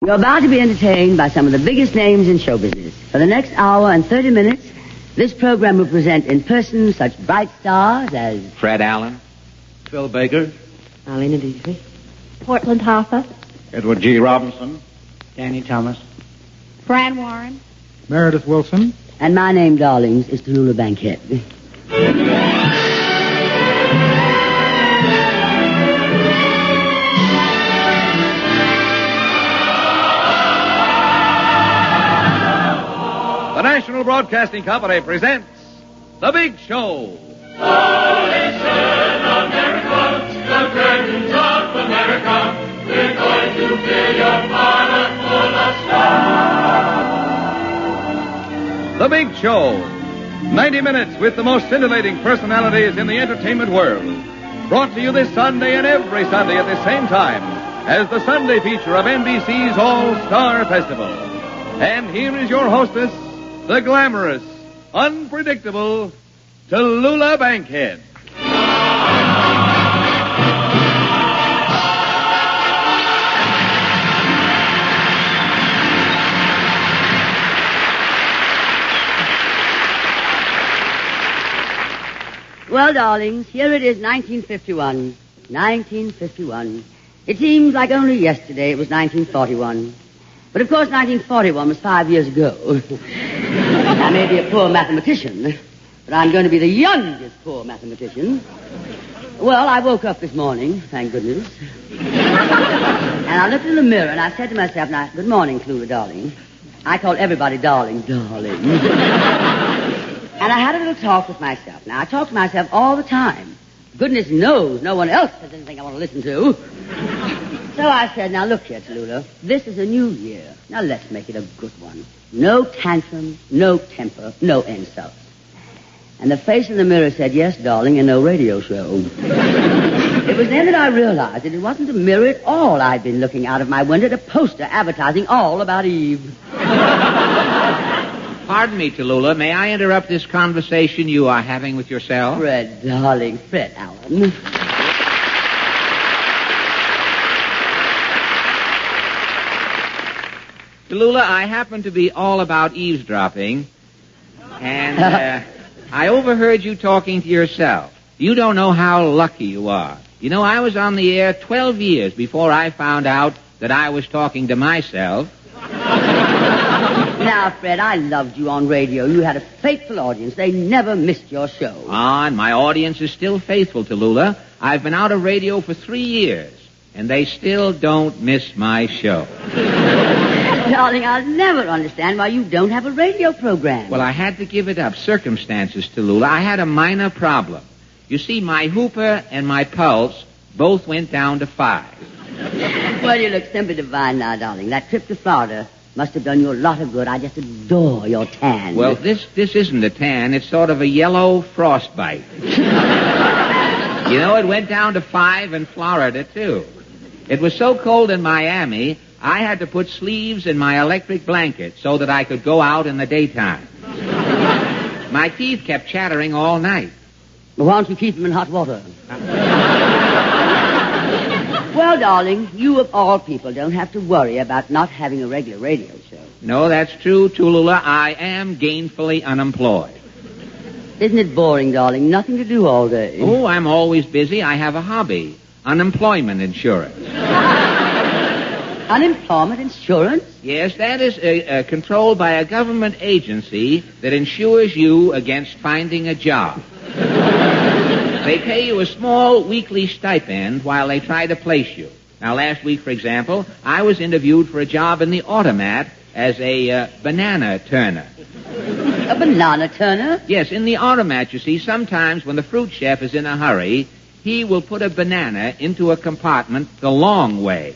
You're about to be entertained by some of the biggest names in show business. For the next hour and 30 minutes, this program will present in person such bright stars as... Fred Allen. Phil Baker. Marlene Dietrich. Portland Hoffa. Edward G. Robinson. Danny Thomas. Fran Warren. Meredith Wilson. And my name, darlings, is Tallulah Bankhead. The National Broadcasting Company presents The Big Show. Oh, listen, America, the curtains of America. We're going to fill your parlor full of stars. The Big Show. 90 minutes with the most scintillating personalities in the entertainment world. Brought to you this Sunday and every Sunday at the same time as the Sunday feature of NBC's All-Star Festival. And here is your hostess, the glamorous, unpredictable Tallulah Bankhead. Well, darlings, here it is, 1951. 1951. It seems like only yesterday it was 1941. But, of course, 1941 was 5 years ago. I may be a poor mathematician, but I'm going to be the youngest poor mathematician. Well, I woke up this morning, thank goodness. And I looked in the mirror and I said to myself, now, good morning, Tallulah, darling. I call everybody darling, darling. And I had a little talk with myself. Now, I talk to myself all the time. Goodness knows no one else has anything I want to listen to. So I said, now look here, Tallulah, this is a new year. Now let's make it a good one. No tantrum, no temper, no insults. And the face in the mirror said, yes, darling, and no radio show. It was then that I realized that it wasn't a mirror at all. I'd been looking out of my window at a poster advertising all about Eve. Pardon me, Tallulah. May I interrupt this conversation you are having with yourself? Fred, darling, Fred Allen. Tallulah, I happen to be all about eavesdropping, and I overheard you talking to yourself. You don't know how lucky you are. You know, I was on the air 12 years before I found out that I was talking to myself. Now, Fred, I loved you on radio. You had a faithful audience. They never missed your show. Ah, and my audience is still faithful, Tallulah. I've been out of radio for 3 years, and they still don't miss my show. Darling, I'll never understand why you don't have a radio program. Well, I had to give it up. Circumstances, Tallulah. I had a minor problem. You see, my Hooper and my Pulse both went down to 5. Well, you look simply divine now, darling. That trip to Florida must have done you a lot of good. I just adore your tan. Well, this isn't a tan. It's sort of a yellow frostbite. You know, it went down to 5 in Florida, too. It was so cold in Miami, I had to put sleeves in my electric blanket so that I could go out in the daytime. My teeth kept chattering all night. Well, why don't you keep them in hot water? Well, darling, you of all people don't have to worry about not having a regular radio show. No, that's true, Tallulah. I am gainfully unemployed. Isn't it boring, darling? Nothing to do all day. Oh, I'm always busy. I have a hobby. Unemployment insurance. Unemployment insurance? Yes, that is controlled by a government agency that insures you against finding a job. They pay you a small weekly stipend while they try to place you. Now, last week, for example, I was interviewed for a job in the automat as a banana turner. A banana turner? Yes, in the automat, you see, sometimes when the fruit chef is in a hurry, he will put a banana into a compartment the long way.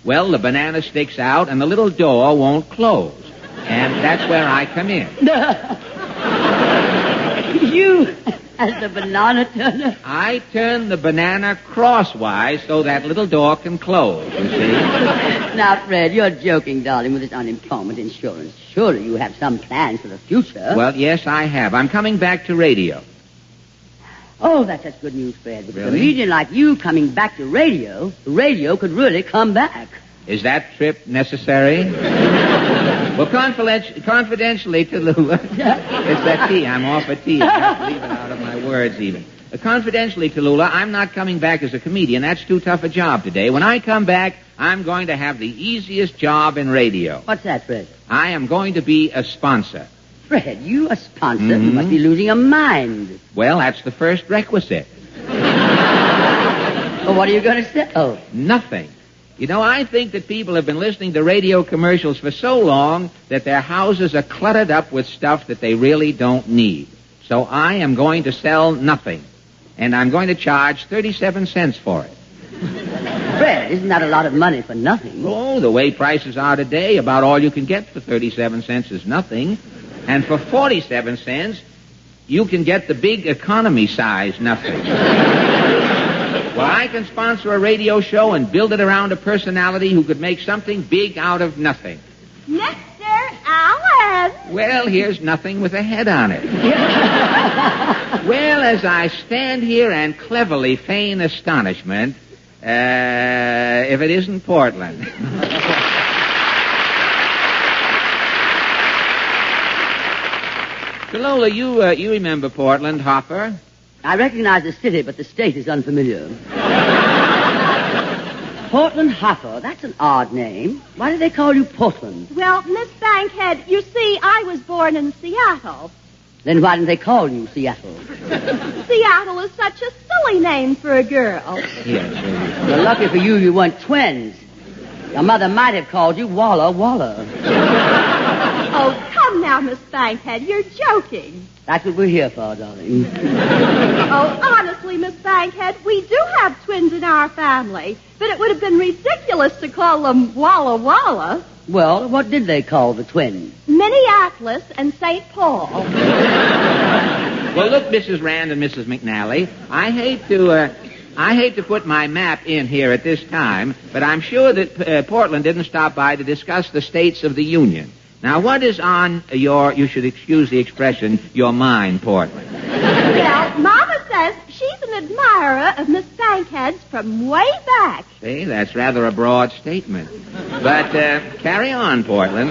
Well, the banana sticks out and the little door won't close. And that's where I come in. You, as the banana turner? I turn the banana crosswise so that little door can close, you see. Now, Fred, you're joking, darling, with this unemployment insurance. Surely you have some plans for the future. Well, yes, I have. I'm coming back to radio. Oh, that's such good news, Fred. With Really? a comedian like you coming back to radio, the radio could really come back. Is that trip necessary? Well, confidentially to Lula. It's that T. I'm off a T. I have to leave it out of my words even. Confidentially to Lula, I'm not coming back as a comedian. That's too tough a job today. When I come back, I'm going to have the easiest job in radio. What's that, Fred? I am going to be a sponsor. Fred, you a sponsor? You must be losing your mind. Well, that's the first requisite. Well, what are you going to say? Oh. Nothing. You know, I think that people have been listening to radio commercials for so long that their houses are cluttered up with stuff that they really don't need. So I am going to sell nothing. And I'm going to charge 37 cents for it. Fred, isn't that a lot of money for nothing? Oh, the way prices are today, about all you can get for 37 cents is nothing. And for 47 cents, you can get the big economy size nothing. Well, I can sponsor a radio show and build it around a personality who could make something big out of nothing. Mr. Allen! Well, here's nothing with a head on it. Well, as I stand here and cleverly feign astonishment, if it isn't Portland. So, Lola, you remember Portland, Hopper? I recognize the city, but the state is unfamiliar. Portland Hopper, that's an odd name. Why do they call you Portland? Well, Miss Bankhead, you see, I was born in Seattle. Then why didn't they call you Seattle? Seattle is such a silly name for a girl. Yes. Well, lucky for you, you weren't twins. Your mother might have called you Walla Walla. Oh, come now, Miss Bankhead, you're joking. That's what we're here for, darling. Oh, honestly, Miss Bankhead, we do have twins in our family, but it would have been ridiculous to call them Walla Walla. Well, what did they call the twins? Minneapolis and St. Paul. Well, look, Mrs. Rand and Mrs. McNally, I hate to put my map in here at this time, but I'm sure that Portland didn't stop by to discuss the states of the Union. Now, what is on you should excuse the expression, your mind, Portland? Well, Mama says she's an admirer of Miss Bankhead's from way back. See, that's rather a broad statement. But carry on, Portland.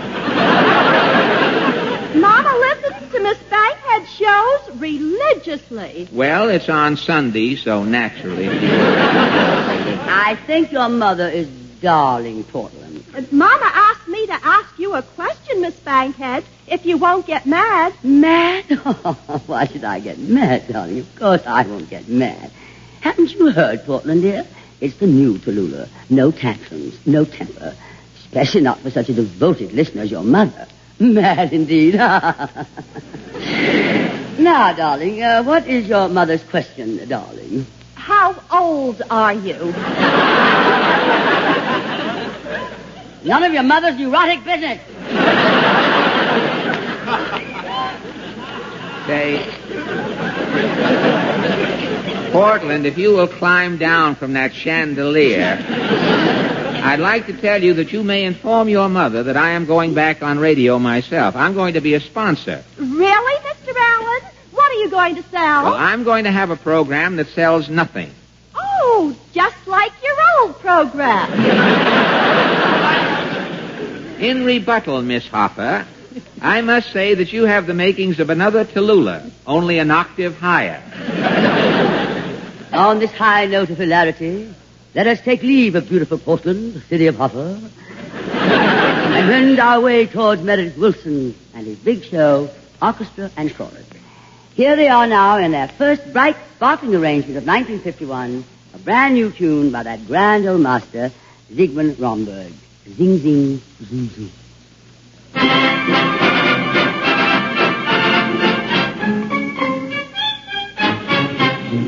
Mama listens to Miss Bankhead's shows religiously. Well, it's on Sunday, so naturally. I think your mother is darling, Portland. Mama asked me to ask you a question, Miss Bankhead, if you won't get mad. Mad? Oh, why should I get mad, darling? Of course I won't get mad. Haven't you heard, Portland, dear? It's the new Tallulah. No tantrums, no temper. Especially not for such a devoted listener as your mother. Mad indeed. Now, darling, what is your mother's question, darling? How old are you? None of your mother's neurotic business. Say, Portland, if you will climb down from that chandelier, I'd like to tell you that you may inform your mother that I am going back on radio myself. I'm going to be a sponsor. Really, Mr. Allen? What are you going to sell? Well, I'm going to have a program that sells nothing. Oh, just like your old program. In rebuttal, Miss Hopper, I must say that you have the makings of another Tallulah, only an octave higher. On this high note of hilarity, let us take leave of beautiful Portland, the city of Hopper, and wend our way towards Meredith Wilson and his big show, orchestra and chorus. Here they are now in their first bright, sparkling arrangement of 1951, a brand new tune by that grand old master, Zygmunt Romberg. Zing, zing, zoom, zoom.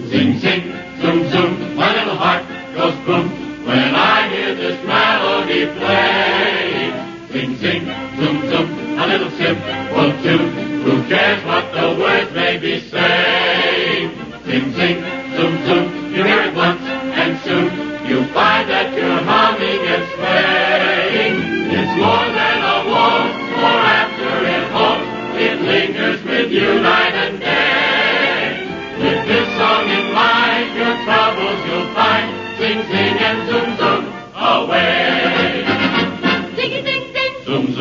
Sing, sing, zoom, zoom, my little heart goes boom when I hear this melody play. Sing, sing, zoom, zoom, a little simple tune. Who cares what the words may be saying? Sing, sing, zoom, zoom, you hear it once, and soon you find that you're humming and swaying. It's more than a waltz, for after it halts, it lingers with you night and day. With this song in mind, your troubles you'll find. Sing, sing, and zoom, zoom, away.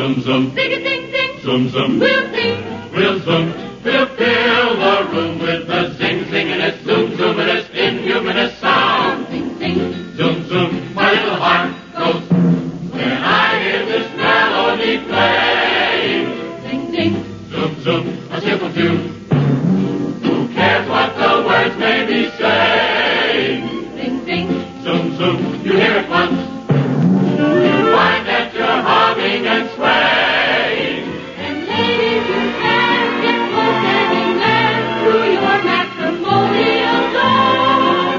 Zoom, zoom. Sing a sing, sing. Zoom, zoom. We'll sing. We'll zoom. We'll fill the room with the zing, zingingest, zoom, zoomingest, inhumanest sound. Sing, sing. Zoom, zoom. My little heart goes when I hear this melody playing. Sing, sing. Zoom, zoom. A simple tune. Who cares what the words may be saying? Sing, sing. Zoom, zoom. You hear it once. You find that you're humming and swaying. And ladies, you can get close anywhere through your matrimonial door.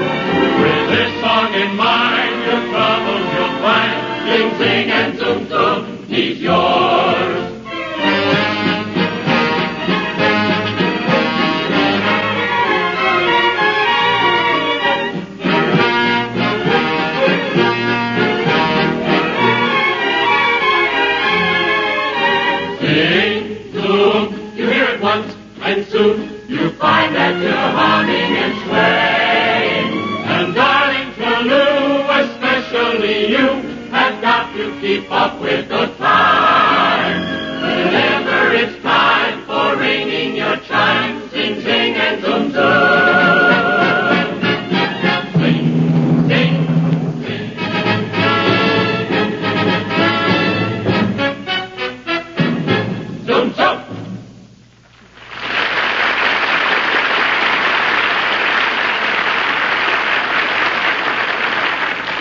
With this song in mind, your troubles you'll find. Sing, sing, and zoom, zoom, he's yours. Sing, zoom, you hear it once, and soon you find that you're humming and swaying. And darling Toulouse, especially you, have got to keep up with the time. Whenever it's time for ringing your chime, sing, sing, and zoom, zoom. Sing, sing, sing. Zoom, zoom.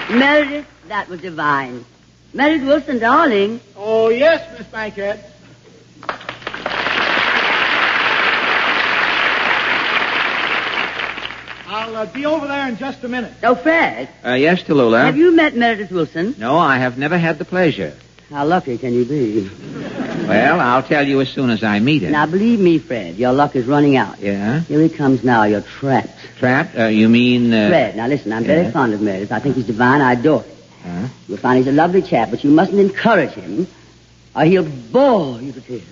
Meredith, that was divine. Meredith Wilson, darling. Oh, yes, Miss Bankhead. I'll be over there in just a minute. Oh, Fred, Yes, Tallulah? have you met Meredith Wilson? No, I have never had the pleasure. How lucky can you be? Well, I'll tell you as soon as I meet him. Now, believe me, Fred, your luck is running out. Yeah? Here he comes now. You're trapped. Trapped? You mean... Fred, now listen, I'm very yeah. fond of Meredith. I think he's divine. I adore him. Huh? You'll find he's a lovely chap, but you mustn't encourage him, or he'll bore you to tears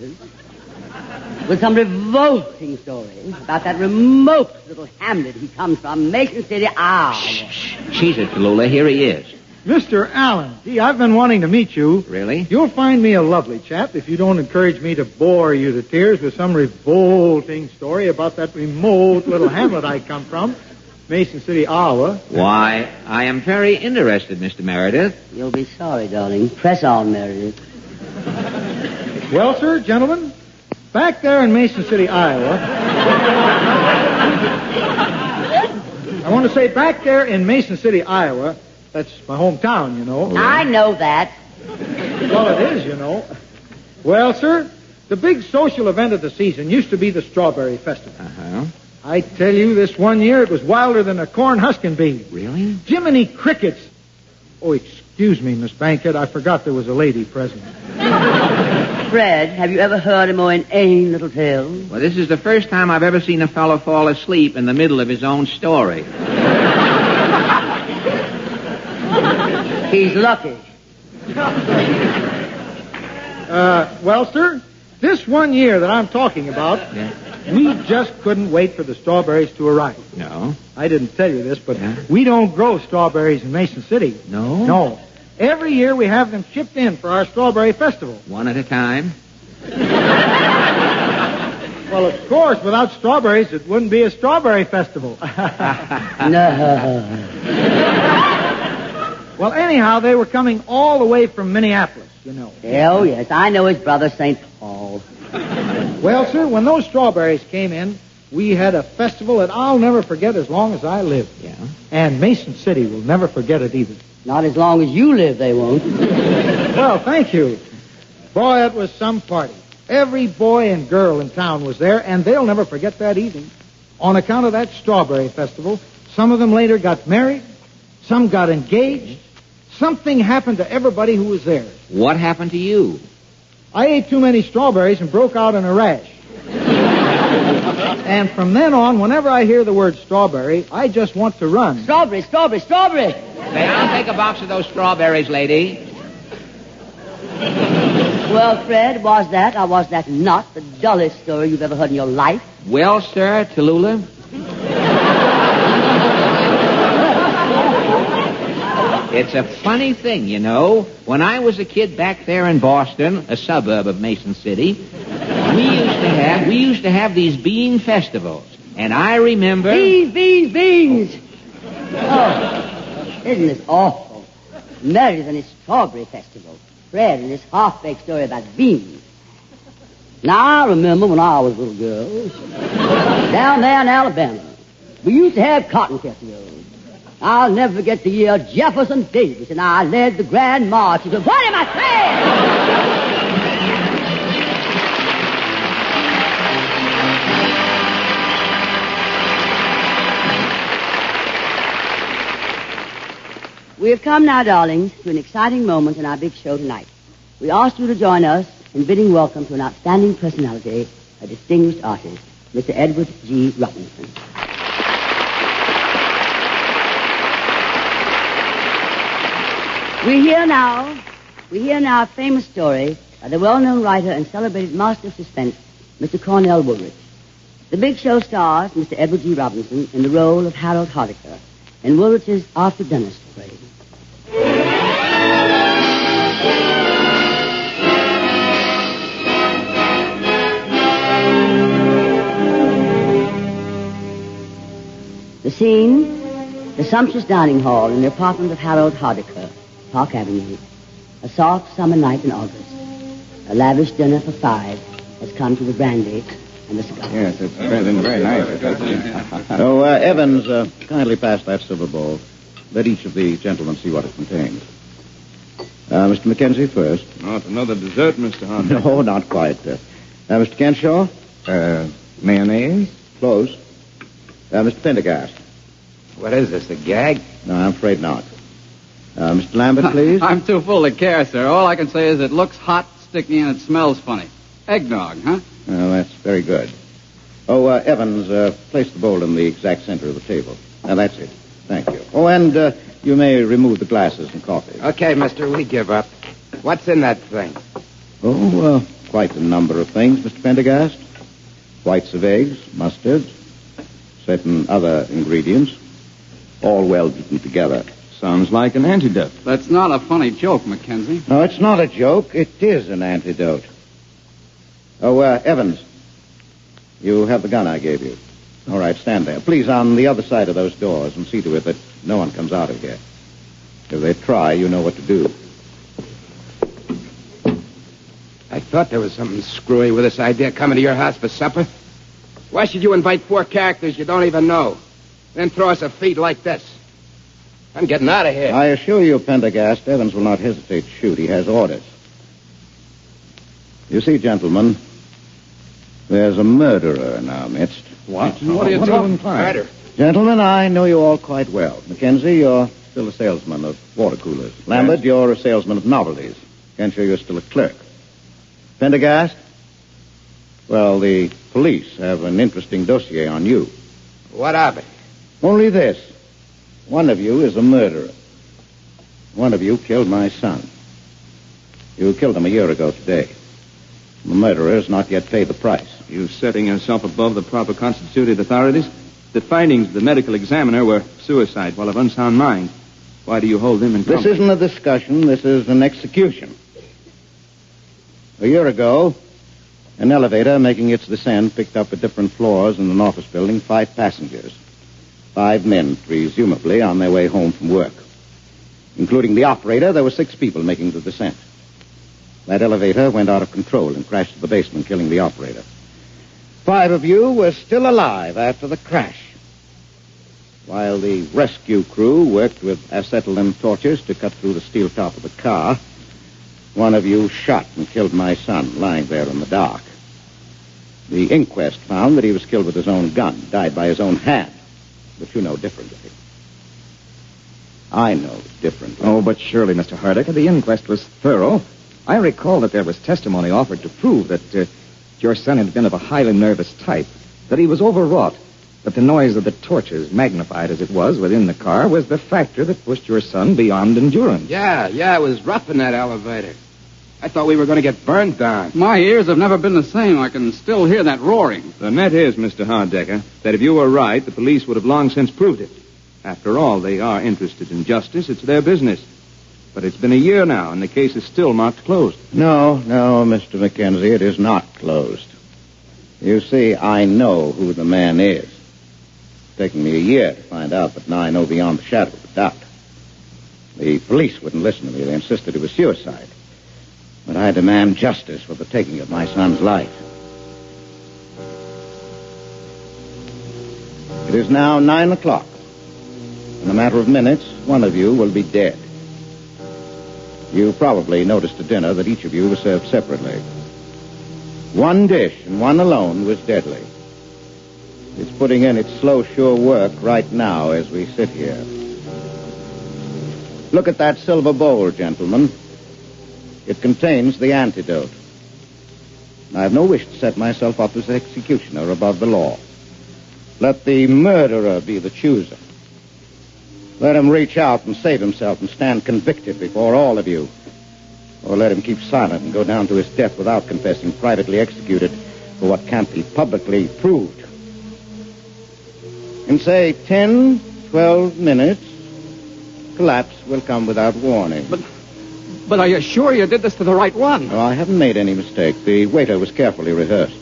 with some revolting story about that remote little hamlet he comes from, Mason City, Iowa. She's it, Tallulah. Here he is. Mr. Allen, gee, I've been wanting to meet you. Really? You'll find me a lovely chap if you don't encourage me to bore you to tears with some revolting story about that remote little hamlet I come from, Mason City, Iowa. Why, I am very interested, Mr. Meredith. You'll be sorry, darling. Press on, Meredith. Well, sir, gentlemen, back there in Mason City, Iowa, I want to say back there in Mason City, Iowa, that's my hometown, you know. I know that. Well, it is, you know. Well, sir, the big social event of the season used to be the Strawberry Festival. Uh-huh. I tell you, this one year it was wilder than a corn husking bee. Really? Jiminy crickets. Oh, excuse me, Miss Bankhead, I forgot there was a lady present. Fred, have you ever heard a more inane little tale? Well, this is the first time I've ever seen a fellow fall asleep in the middle of his own story. He's lucky. Well, sir, this one year that I'm talking about, Yeah. we just couldn't wait for the strawberries to arrive. No? I didn't tell you this, but Yeah? we don't grow strawberries in Mason City. No? No. Every year we have them shipped in for our Strawberry Festival. One at a time? Well, of course, without strawberries, it wouldn't be a Strawberry Festival. No. Well, anyhow, they were coming all the way from Minneapolis, you know. Oh, yes, I know his brother, St. Paul. Well, sir, when those strawberries came in, we had a festival that I'll never forget as long as I live. Yeah. And Mason City will never forget it either. Not as long as you live, they won't. Well, thank you. Boy, it was some party. Every boy and girl in town was there, and they'll never forget that evening. On account of that Strawberry Festival, some of them later got married, some got engaged. Something happened to everybody who was there. What happened to you? I ate too many strawberries and broke out in a rash. And from then on, whenever I hear the word strawberry, I just want to run. Strawberry, strawberry, strawberry. May I take a box of those strawberries, lady? Well, Fred, was that or was that not the dullest story you've ever heard in your life? Well, sir, Tallulah? It's a funny thing, you know. When I was a kid back there in Boston, a suburb of Mason City, we used to have these bean festivals. And I remember... Beans! Oh, isn't this awful? Merrier than his strawberry festival. Fred and his half-baked story about beans. Now, I remember when I was a little girl, down there in Alabama, we used to have cotton festivals. I'll never forget the year Jefferson Davis and I led the grand march. He said, "What am I saying?" We have come now, darlings, to an exciting moment in our big show tonight. We ask you to join us in bidding welcome to an outstanding personality, a distinguished artist, Mr. Edward G. Robinson. We hear now a famous story by the well-known writer and celebrated master of suspense, Mr. Cornell Woolrich. The big show stars Mr. Edward G. Robinson in the role of Harold Hardiker in Woolrich's After Dinner Story. The scene, the sumptuous dining hall in the apartment of Harold Hardiker, Park Avenue. A soft summer night in August. A lavish dinner for 5 has come to the brandy and the cigar. Yes, it's been very nice. So, Evans, kindly pass that silver bowl. Let each of the gentlemen see what it contains. Mr. Mackenzie first. Not another dessert, Mr. Hunt. No, not quite. Mr. Kenshaw? Mayonnaise? Close. Mr. Pendergast? What is this, a gag? No, I'm afraid not. Mr. Lambert, please. I'm too full to care, sir. All I can say is it looks hot, sticky, and it smells funny. Eggnog, huh? Well, that's very good. Oh, Evans, place the bowl in the exact center of the table. Now, that's it. Thank you. Oh, and you may remove the glasses and coffee. Okay, mister, we give up. What's in that thing? Oh, quite a number of things, Mr. Pendergast. Whites of eggs, mustard, certain other ingredients, all well beaten together. Sounds like an antidote. That's not a funny joke, Mackenzie. No, it's not a joke. It is an antidote. Oh, Evans, you have the gun I gave you. All right, stand there. Please, on the other side of those doors, and see to it that no one comes out of here. If they try, you know what to do. I thought there was something screwy with this idea coming to your house for supper. Why should you invite 4 characters you don't even know? Then throw us a feed like this? I'm getting out of here. I assure you, Pendergast, Evans will not hesitate to shoot. He has orders. You see, gentlemen, there's a murderer in our midst. What? What are you talking about? Murder. Gentlemen, I know you all quite well. Mackenzie, you're still a salesman of water coolers. Lambert, you're a salesman of novelties. Kenshaw, you're still a clerk. Pendergast? Well, the police have an interesting dossier on you. What of it? Only this. One of you is a murderer. One of you killed my son. You killed him a year ago today. The murderer has not yet paid the price. You setting yourself above the proper constituted authorities? The findings of the medical examiner were suicide while of unsound mind. Why do you hold him in This company? isn't a discussion. This is an execution. A year ago, an elevator making its descent picked up at different floors in an office building 5 passengers. 5 men, presumably, on their way home from work. Including the operator, there were 6 people making the descent. That elevator went out of control and crashed to the basement, killing the operator. 5 of you were still alive after the crash. While the rescue crew worked with acetylene torches to cut through the steel top of the car, one of you shot and killed my son, lying there in the dark. The inquest found that he was killed with his own gun, died by his own hand. But you know differently. I know differently. Oh, but surely, Mr. Hardiker, the inquest was thorough. I recall that there was testimony offered to prove that your son had been of a highly nervous type, that he was overwrought, that the noise of the torches, magnified as it was within the car, was the factor that pushed your son beyond endurance. Yeah, it was rough in that elevator. I thought we were going to get burned down. My ears have never been the same. I can still hear that roaring. The net is, Mr. Hardecker, that if you were right, the police would have long since proved it. After all, they are interested in justice. It's their business. But it's been a year now, and the case is still marked closed. No, Mr. Mackenzie, it is not closed. You see, I know who the man is. It's taken me a year to find out, but now I know beyond the shadow of a doubt. The police wouldn't listen to me. They insisted it was suicide. But I demand justice for the taking of my son's life. It is now 9 o'clock. In a matter of minutes, one of you will be dead. You probably noticed at dinner that each of you was served separately. One dish, and one alone, was deadly. It's putting in its slow, sure work right now as we sit here. Look at that silver bowl, gentlemen. It contains the antidote. I have no wish to set myself up as executioner above the law. Let the murderer be the chooser. Let him reach out and save himself and stand convicted before all of you. Or let him keep silent and go down to his death without confessing, privately executed for what can't be publicly proved. In, say, 10, 12 minutes, collapse will come without warning. But are you sure you did this to the right one? No, I haven't made any mistake. The waiter was carefully rehearsed.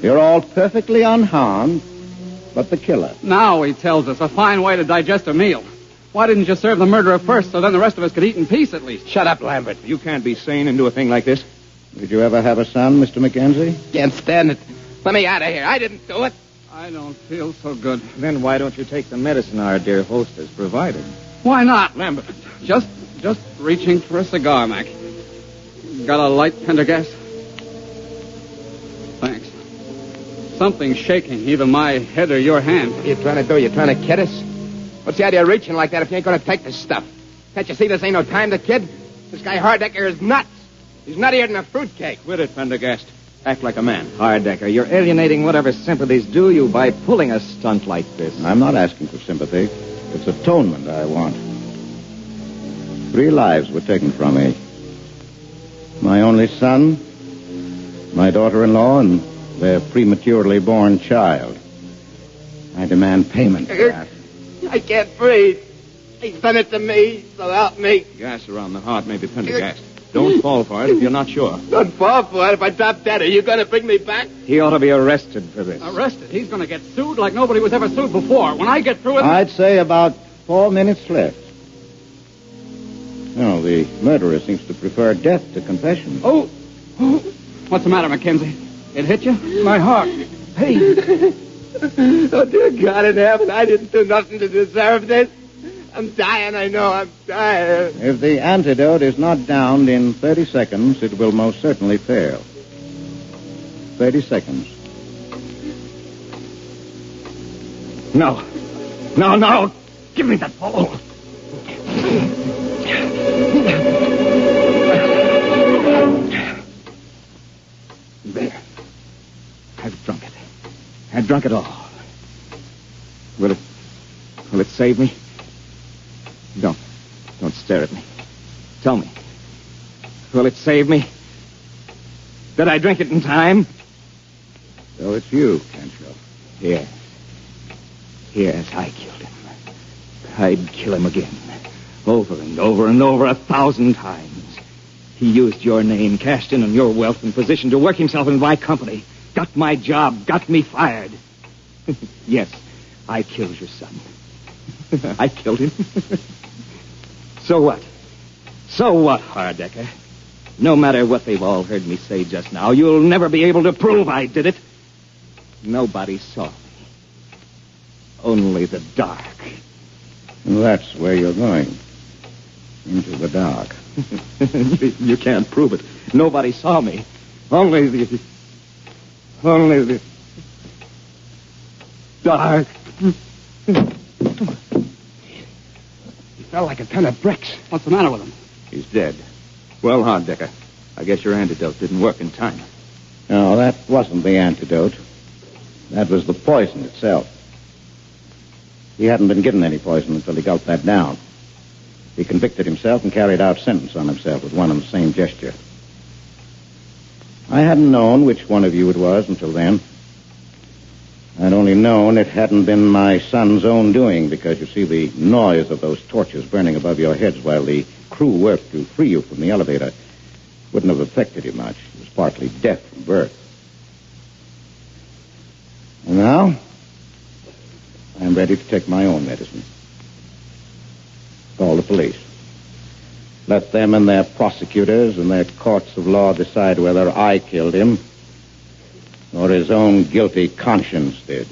You're all perfectly unharmed, but the killer. Now, he tells us, a fine way to digest a meal. Why didn't you serve the murderer first so then the rest of us could eat in peace at least? Shut up, Lambert. You can't be sane and do a thing like this. Did you ever have a son, Mr. Mackenzie? Can't stand it. Let me out of here. I didn't do it. I don't feel so good. Then why don't you take the medicine our dear host has provided? Why not? Lambert. Just reaching for a cigar, Mac. Got a light Pendergast? Thanks. Something's shaking, either my head or your hand. What are you trying to do? You trying to kid us? What's the idea of reaching like that if you ain't going to take this stuff? Can't you see this ain't no time to kid? This guy Harddecker is nuts. He's nuttier than a fruitcake. Quit it, Pendergast. Act like a man. Harddecker, you're alienating whatever sympathies due you by pulling a stunt like this. I'm not asking for sympathy. It's atonement I want. 3 lives were taken from me. My only son, my daughter-in-law, and their prematurely born child. I demand payment for that. I can't breathe. He's done it to me, so help me. Gas around the heart may be Pendergast. Don't fall for it if you're not sure. Don't fall for it. If I drop dead, are you going to bring me back? He ought to be arrested for this. Arrested? He's going to get sued like nobody was ever sued before. When I get through with... I'd say about 4 minutes left. No, the murderer seems to prefer death to confession. Oh. What's the matter, Mackenzie? It hit you? My heart. Hey. Oh, dear God in heaven, I didn't do nothing to deserve this. I'm dying, I know, I'm dying. If the antidote is not downed in 30 seconds, it will most certainly fail. 30 seconds. No. No. Give me that bowl. There. I've drunk it. I've drunk it all. Will it save me? Don't stare at me. Tell me. Will it save me? Did I drink it in time? So it's you, Kencho. Yes, I killed him. I'd kill him again. Over and over and over 1,000 times. He used your name, cashed in on your wealth and position to work himself in my company. Got my job, got me fired. Yes, I killed your son. I killed him. So what? So what, Harddecker? No matter what they've all heard me say just now, you'll never be able to prove I did it. Nobody saw me. Only the dark. Well, that's where you're going. Into the dark. You can't prove it. Nobody saw me. Only the dark. He fell like a ton of bricks. What's the matter with him? He's dead. Well, Harddecker, I guess your antidote didn't work in time. No, that wasn't the antidote. That was the poison itself. He hadn't been given any poison until he gulped that down. He convicted himself and carried out sentence on himself with one and the same gesture. I hadn't known which one of you it was until then. I'd only known it hadn't been my son's own doing because, you see, the noise of those torches burning above your heads while the crew worked to free you from the elevator wouldn't have affected you much. He was partly deaf from birth. And now, I'm ready to take my own medicine. Call the police. Let them and their prosecutors and their courts of law decide whether I killed him or his own guilty conscience did.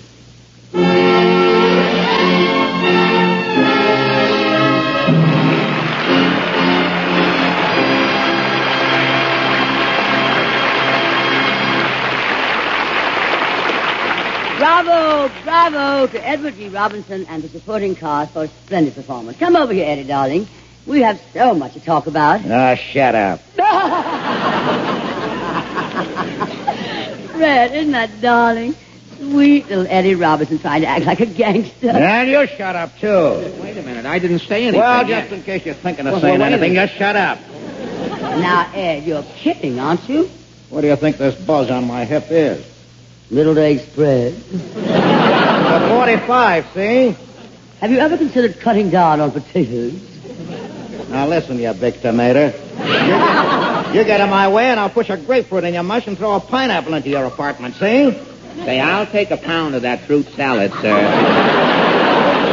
Bravo, bravo to Edward G. Robinson and the supporting cast for a splendid performance. Come over here, Eddie, darling. We have so much to talk about. Ah, shut up. Fred, isn't that darling? Sweet little Eddie Robinson trying to act like a gangster. And you shut up, too. Wait a minute. I didn't say anything. Well, yet. just in case you're thinking of saying anything, just shut up. Now, Ed, you're kidding, aren't you? What do you think this buzz on my hip is? Middle egg spread. A 45, see? Have you ever considered cutting down on potatoes? Now, listen, you big tomato. You get in my way, and I'll push a grapefruit in your mush and throw a pineapple into your apartment, see? Say, I'll take a pound of that fruit salad, sir.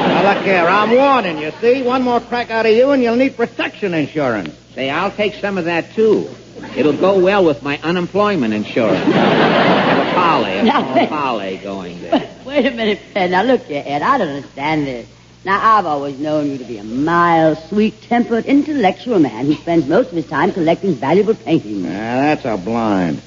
Now, look here, I'm warning you, see? One more crack out of you, and you'll need protection insurance. Say, I'll take some of that, too. It'll go well with my unemployment insurance. Have a parlay going there. Wait a minute, Fred. Now, look here, Ed, I don't understand this. Now, I've always known you to be a mild, sweet-tempered, intellectual man who spends most of his time collecting valuable paintings. That's a blind.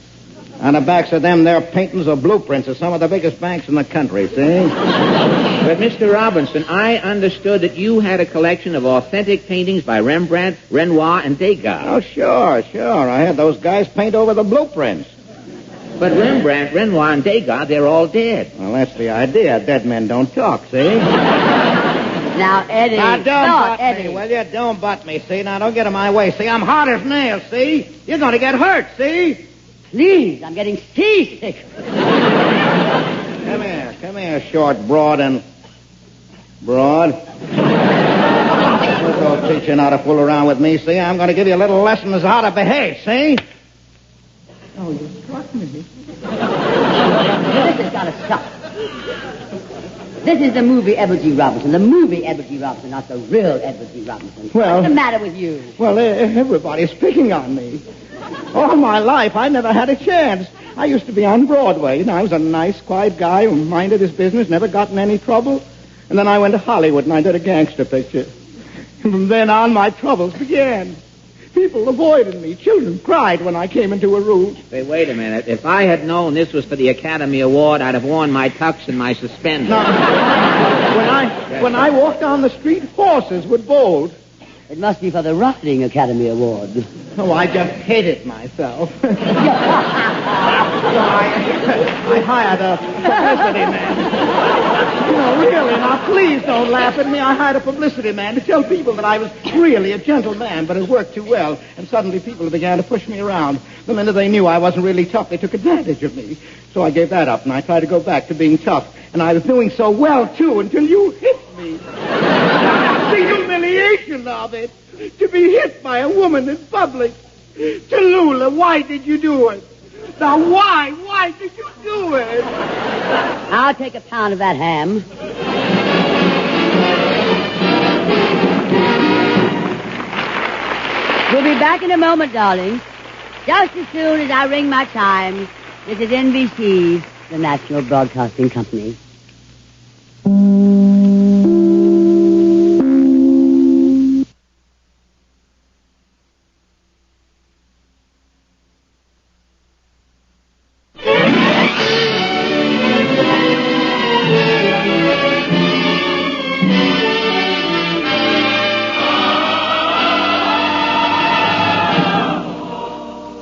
On the backs of them, their paintings are blueprints of some of the biggest banks in the country, see? But, Mr. Robinson, I understood that you had a collection of authentic paintings by Rembrandt, Renoir, and Degas. Oh, sure. I had those guys paint over the blueprints. But Rembrandt, Renoir, and Degas, they're all dead. Well, that's the idea. Dead men don't talk, see? Now, Eddie. Now, don't butt Eddie. me, will you? Don't butt me, see? Now, don't get in my way, see? I'm hard as nails, see? You're going to get hurt, see? Please, I'm getting seasick. Come here, short, broad, and... Broad? Don't teach you how to fool around with me, see? I'm going to give you a little lesson as to how to behave, see? Oh, you struck me. This has got to stop. This is the movie Edward G. Robinson. The movie Edward G. Robinson, not the real Edward G. Robinson. Well... What's the matter with you? Well, everybody's picking on me. All my life, I never had a chance. I used to be on Broadway, and I was a nice, quiet guy who minded his business, never got in any trouble. And then I went to Hollywood, and I did a gangster picture. And from then on, my troubles began. People avoided me. Children cried when I came into a room. Say, wait a minute. If I had known this was for the Academy Award, I'd have worn my tux and my suspenders. No. When I walked down the street, horses would bolt. It must be for the Riding Academy Award. Oh, I just hated myself. So I hired a publicity man. Really, now, please don't laugh at me. I hired a publicity man to tell people that I was really a gentleman, but it worked too well. And suddenly people began to push me around. The minute they knew I wasn't really tough, they took advantage of me. So I gave that up, and I tried to go back to being tough. And I was doing so well, too, until you hit me. The humiliation of it. To be hit by a woman in public. Tallulah, why did you do it? Now, why? Why did you do it? I'll take a pound of that ham. We'll be back in a moment, darling. Just as soon as I ring my chime. This is NBC, the National Broadcasting Company.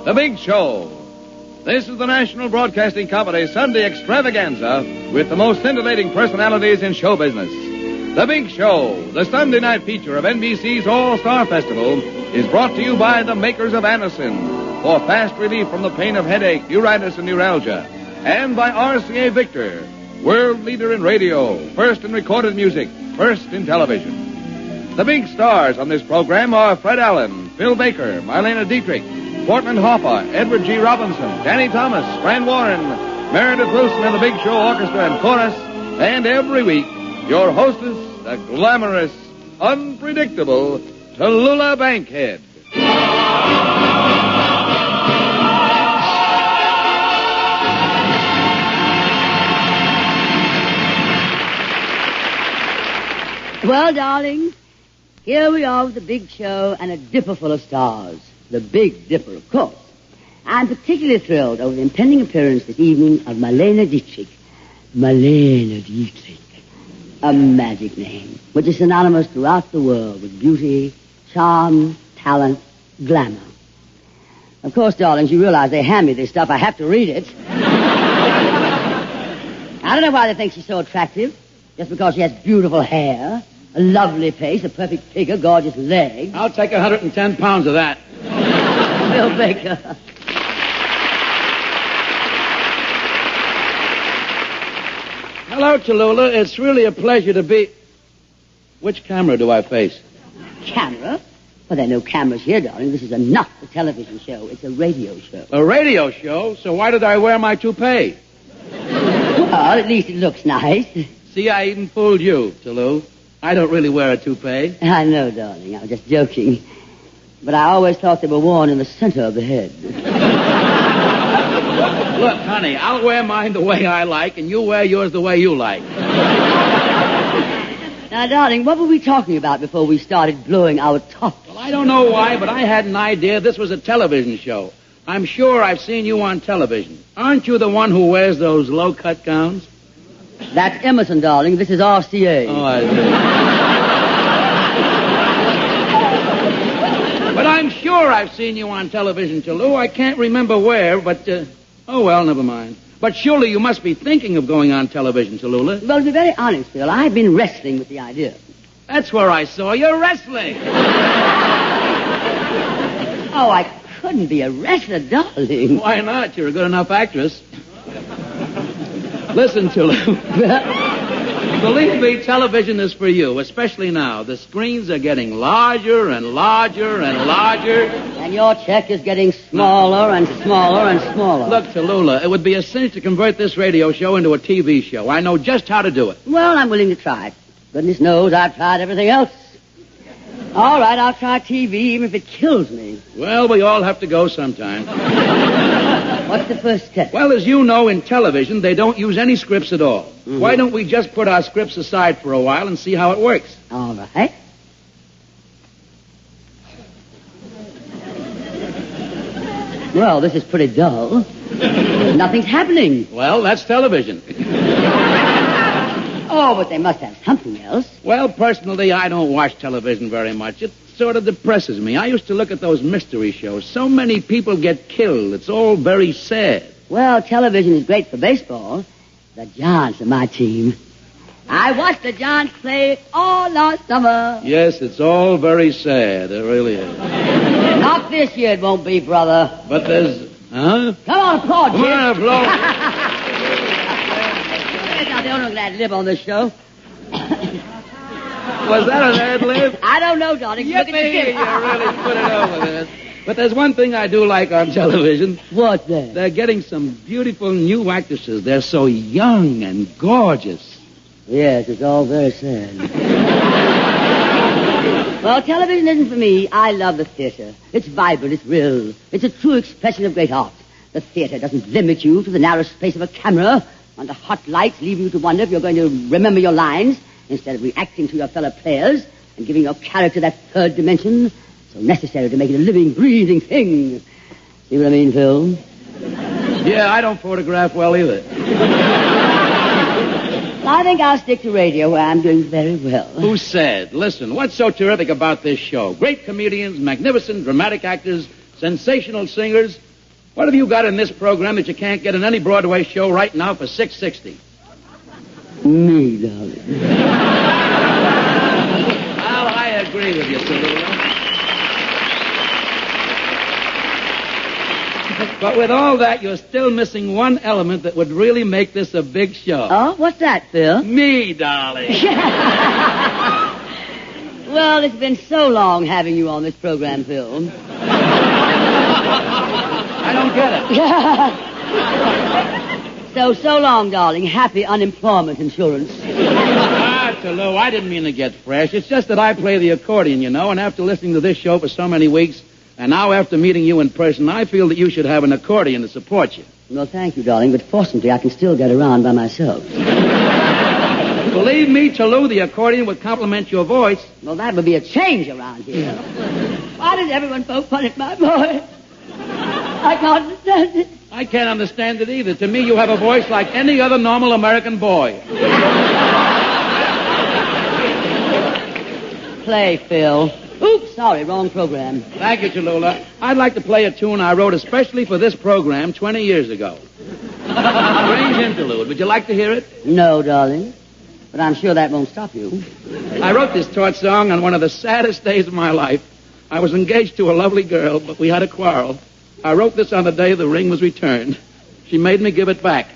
The Big Show. This is the National Broadcasting Company Sunday extravaganza with the most scintillating personalities in show business. The Big Show, the Sunday night feature of NBC's All-Star Festival, is brought to you by the makers of Anacin for fast relief from the pain of headache, neuritis, and neuralgia, and by RCA Victor, world leader in radio, first in recorded music, first in television. The big stars on this program are Fred Allen, Phil Baker, Marlene Dietrich, Portland Hopper, Edward G. Robinson, Danny Thomas, Fran Warren, Meredith Wilson and the Big Show Orchestra and Chorus, and every week, your hostess, the glamorous, unpredictable Tallulah Bankhead. Well, darling, here we are with the big show and a dipper full of stars. The Big Dipper, of course. I'm particularly thrilled over the impending appearance this evening of Marlene Dietrich. Marlene Dietrich. A magic name, which is synonymous throughout the world with beauty, charm, talent, glamour. Of course, darlings, you realize they hand me this stuff. I have to read it. I don't know why they think she's so attractive. Just because she has beautiful hair, a lovely face, a perfect figure, gorgeous legs. I'll take 110 pounds of that. Phil Baker. Hello, Tallulah. It's really a pleasure to be... Which camera do I face? Camera? Well, there are no cameras here, darling. This is not a television show. It's a radio show. A radio show? So why did I wear my toupee? Well, at least it looks nice. See, I even fooled you, Tallulah. I don't really wear a toupee. I know, darling. I was just joking. But I always thought they were worn in the center of the head. Look, honey, I'll wear mine the way I like, and you wear yours the way you like. Now, darling, what were we talking about before we started blowing our tops? Well, I don't know why, but I had an idea this was a television show. I'm sure I've seen you on television. Aren't you the one who wears those low-cut gowns? That's Emerson, darling. This is RCA. Oh, I see. But I'm sure I've seen you on television, Tallulah. I can't remember where, but... oh, well, never mind. But surely you must be thinking of going on television, Tallulah. Well, to be very honest, Phil, I've been wrestling with the idea. That's where I saw you wrestling. Oh, I couldn't be a wrestler, darling. Why not? You're a good enough actress. Listen, Tallulah. Believe me, television is for you, especially now. The screens are getting larger and larger and larger. And your check is getting smaller and smaller and smaller. Look, Tallulah, it would be a cinch to convert this radio show into a TV show. I know just how to do it. Well, I'm willing to try. Goodness knows I've tried everything else. All right, I'll try TV even if it kills me. Well, we all have to go sometime. What's the first step? Well, as you know, in television, they don't use any scripts at all. Mm-hmm. Why don't we just put our scripts aside for a while and see how it works? All right. Well, this is pretty dull. Nothing's happening. Well, that's television. Oh, but they must have something else. Well, personally, I don't watch television very much. It sort of depresses me. I used to look at those mystery shows. So many people get killed. It's all very sad. Well, television is great for baseball. The Giants are my team. I watched the Giants play all last summer. Yes, it's all very sad. It really is. Not this year it won't be, brother. But there's... Huh? Come on, applaud, Come on, applaud. Now, they don't look at lib on this show. Was that an ad lib? I don't know, darling. Look at the you really put it over there. But there's one thing I do like on television. What's that? They're getting some beautiful new actresses. They're so young and gorgeous. Yes, it's all very sad. Well, television isn't for me. I love the theater. It's vibrant, it's real. It's a true expression of great art. The theater doesn't limit you to the narrow space of a camera under hot lights, leaving you to wonder if you're going to remember your lines instead of reacting to your fellow players and giving your character that third dimension so necessary to make it a living, breathing thing. See what I mean, Phil? Yeah, I don't photograph well either. I think I'll stick to radio where I'm doing very well. Who said? Listen, what's so terrific about this show? Great comedians, magnificent dramatic actors, sensational singers. What have you got in this program that you can't get in any Broadway show right now for $6.60? Me, darling. Well, I agree with you, Tallulah. But with all that, you're still missing one element that would really make this a big show. Oh, what's that, Phil? Me, darling. Well, it's been so long having you on this program, Phil. I don't get it. So long, darling. Happy unemployment insurance. Lou, I didn't mean to get fresh. It's just that I play the accordion, you know, and after listening to this show for so many weeks, and now after meeting you in person, I feel that you should have an accordion to support you. Well, thank you, darling, but fortunately I can still get around by myself. Believe me, Lou, the accordion would complement your voice. Well, that would be a change around here. Why does everyone poke fun at my voice? I can't understand it. I can't understand it either. To me, you have a voice like any other normal American boy. Play, Phil. Oops, sorry, wrong program. Thank you, Cholula. I'd like to play a tune I wrote especially for this program 20 years ago. Strange interlude. Would you like to hear it? No, darling. But I'm sure that won't stop you. I wrote this torch song on one of the saddest days of my life. I was engaged to a lovely girl, but we had a quarrel. I wrote this on the day the ring was returned. She made me give it back.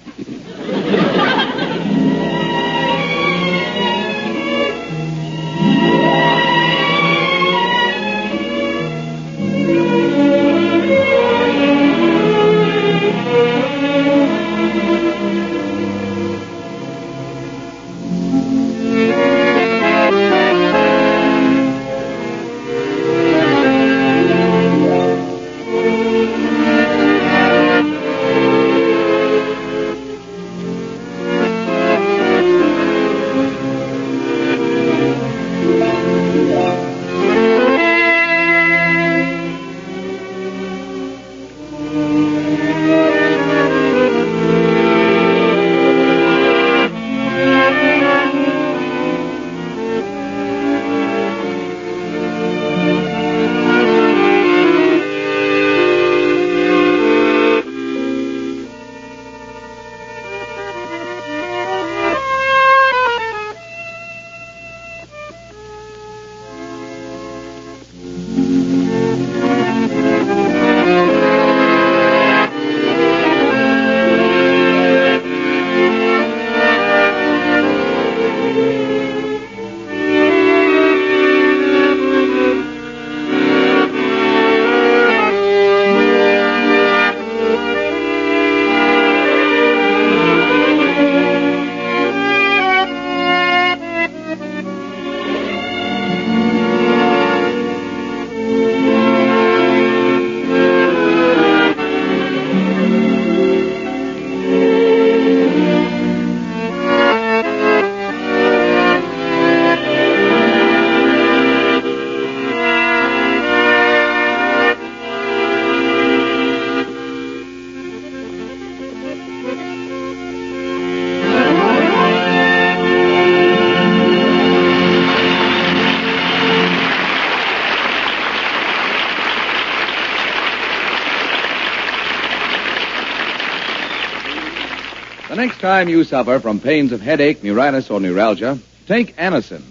The next time you suffer from pains of headache, neuritis, or neuralgia, take Anacin.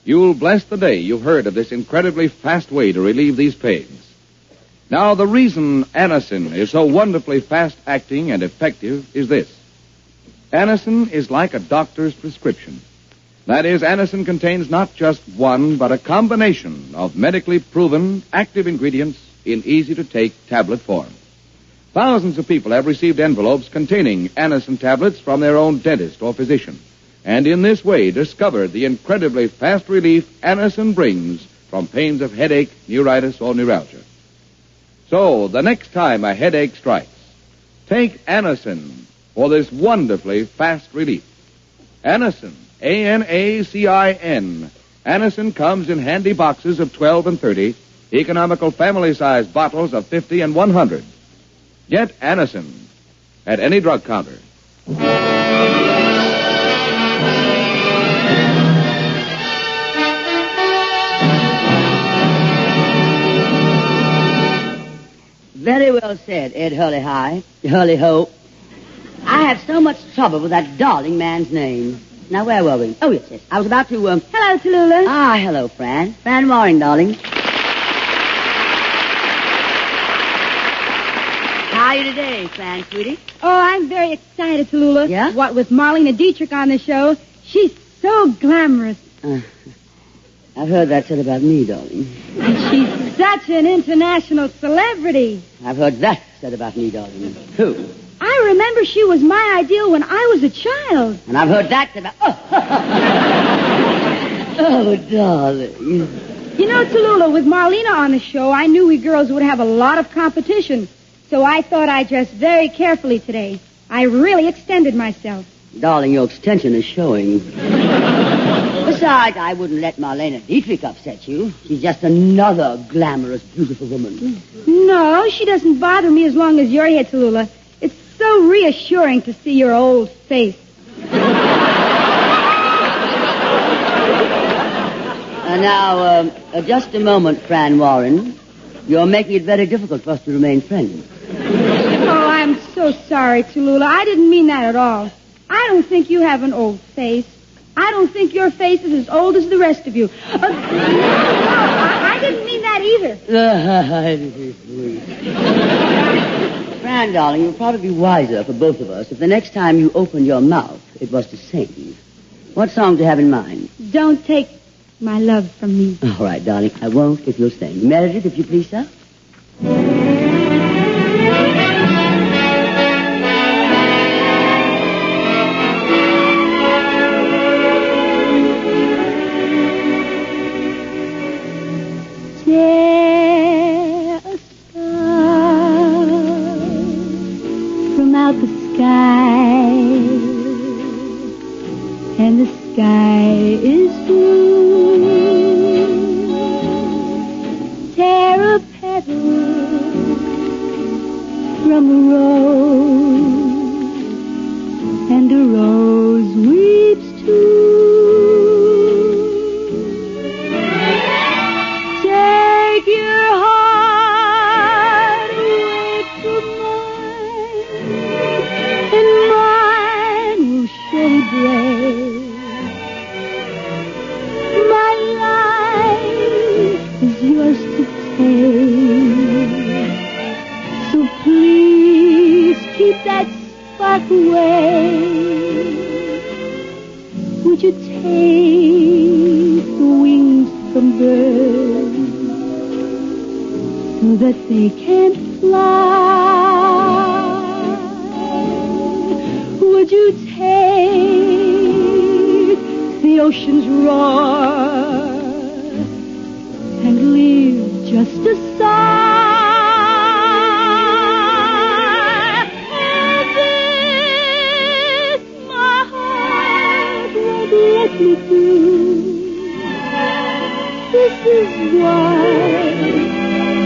You'll bless the day you've heard of this incredibly fast way to relieve these pains. Now, the reason Anacin is so wonderfully fast-acting and effective is this. Anacin is like a doctor's prescription. That is, Anacin contains not just one, but a combination of medically proven active ingredients in easy-to-take tablet form. Thousands of people have received envelopes containing Anacin tablets from their own dentist or physician, and in this way discovered the incredibly fast relief Anacin brings from pains of headache, neuritis, or neuralgia. So, the next time a headache strikes, take Anacin for this wonderfully fast relief. Anacin, A-N-A-C-I-N. Anacin comes in handy boxes of 12 and 30, economical family-sized bottles of 50 and 100. Get Anacin at any drug counter. Very well said, Ed Hurley-High, Hurley-Ho. I have so much trouble with that darling man's name. Now, where were we? Oh, yes. I was about to, Hello, Tallulah. Ah, hello, Fran. Fran Warren, darling. How are you today, Fran, sweetie? Oh, I'm very excited, Tallulah. Yeah? What with Marlene Dietrich on the show, she's so glamorous. I've heard that said about me, darling. And she's such an international celebrity. I've heard that said about me, darling. Who? I remember she was my ideal when I was a child. And I've heard that said about... Oh, darling. You know, Tallulah, with Marlena on the show, I knew we girls would have a lot of competition. So I thought I'd dress very carefully today. I really extended myself. Darling, your extension is showing. Besides, I wouldn't let Marlene Dietrich upset you. She's just another glamorous, beautiful woman. No, she doesn't bother me as long as you're here, Tallulah. It's so reassuring to see your old face. Now, just a moment, Fran Warren. You're making it very difficult for us to remain friends. Oh, I'm so sorry, Tallulah. I didn't mean that at all. I don't think you have an old face. I don't think your face is as old as the rest of you. No, I didn't mean that either. Fran, darling, it would probably be wiser for both of us if the next time you opened your mouth, it was to sing. What song do you have in mind? Don't take my love from me. All right, darling. I won't if you'll sing. Meredith, if you please, sir. Tear a star from out the sky, and the sky is blue. Tear a petal from a rose, and a rose weeps too. Take your heart away from mine, and mine will surely break. My life is yours to take, so please keep that spark away. Would you take the wings from birds so that they can't fly? Would you take the ocean's roar and leave just a sigh? And this my heart won't let me do. This is why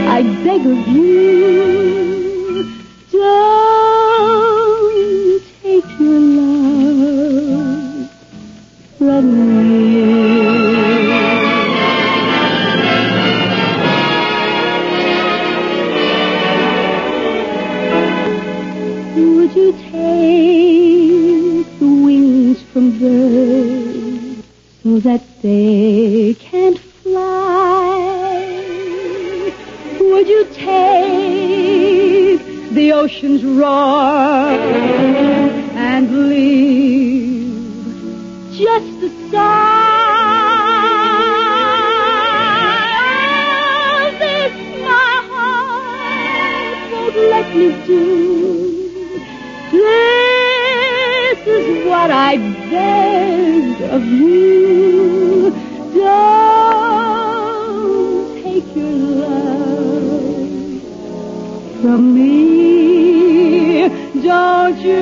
I beg of you, don't take your love from me. Would you take the wings from birds so that they can't fly? Would you take the ocean's roar and leave just a sigh? This my heart won't let me do. This is what I beg of you. Don't take your love from me. Don't you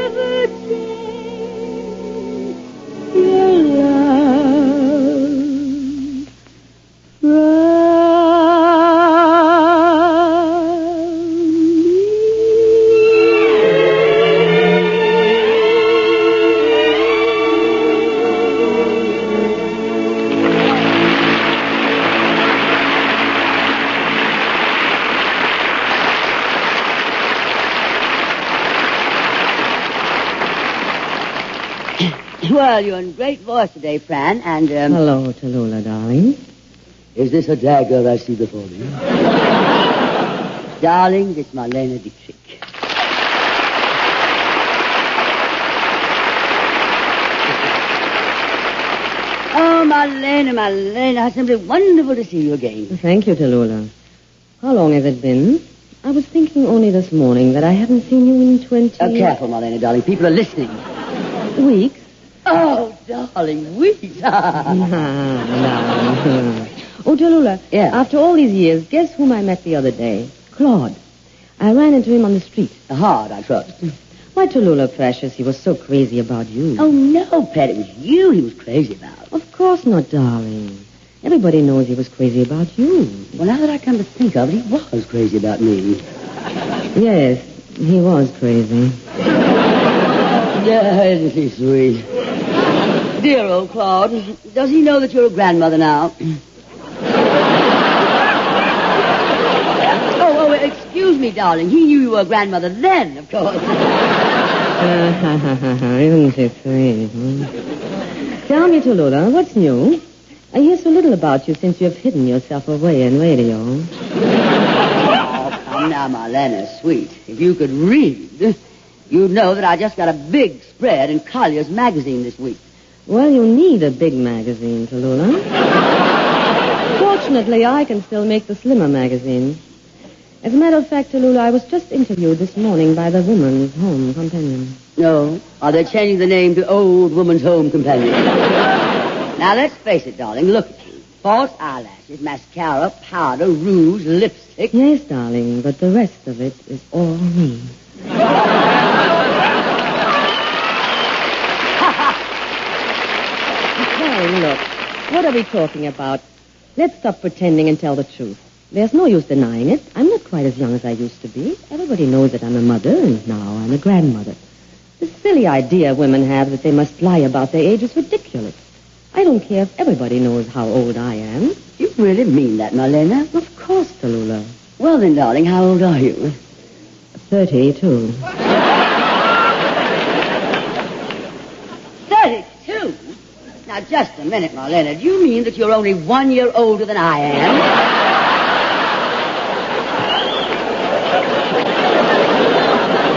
ever take your love from me. Well, you're in great voice today, Fran, and, Hello, Tallulah, darling. Is this a dagger I see before me? Darling, it's Marlene Dietrich. Marlene, how simply wonderful to see you again. Thank you, Tallulah. How long has it been? I was thinking only this morning that I haven't seen you in 20... Careful, Marlene, darling. People are listening. Weeks? Oh, darling, weeks. Oh, Tallulah. Yeah? After all these years, guess whom I met the other day? Claude. I ran into him on the street. Hard, I trust. Why, Tallulah, precious, he was so crazy about you. Oh, no, Pet, it was you he was crazy about. Of course not, darling. Everybody knows he was crazy about you. Well, now that I come to think of it, he was crazy about me. Yes, he was crazy. Yeah, isn't he sweet? Dear old Claude. Does he know that you're a grandmother now? Oh, excuse me, darling. He knew you were a grandmother then, of course. Isn't he sweet? Tell me, Tallulah, what's new? I hear so little about you since you have hidden yourself away in radio. Oh, come now, Marlene, sweet. If you could read, you'd know that I just got a big spread in Collier's magazine this week. Well, you need a big magazine, Tallulah. Fortunately, I can still make the slimmer magazine. As a matter of fact, Tallulah, I was just interviewed this morning by the Woman's Home Companion. No? Are they changing the name to Old Woman's Home Companion? Now, let's face it, darling. Look at you. False eyelashes, mascara, powder, rouge, lipstick. Yes, darling, but the rest of it is all me. Darling, look. What are we talking about? Let's stop pretending and tell the truth. There's no use denying it. I'm not quite as young as I used to be. Everybody knows that I'm a mother, and now I'm a grandmother. The silly idea women have that they must lie about their age is ridiculous. I don't care if everybody knows how old I am. You really mean that, Marlene? Of course, Tallulah. Well then, darling, how old are you? 32. 32? Now, just a minute, Marlene. Do you mean that you're only 1 year older than I am?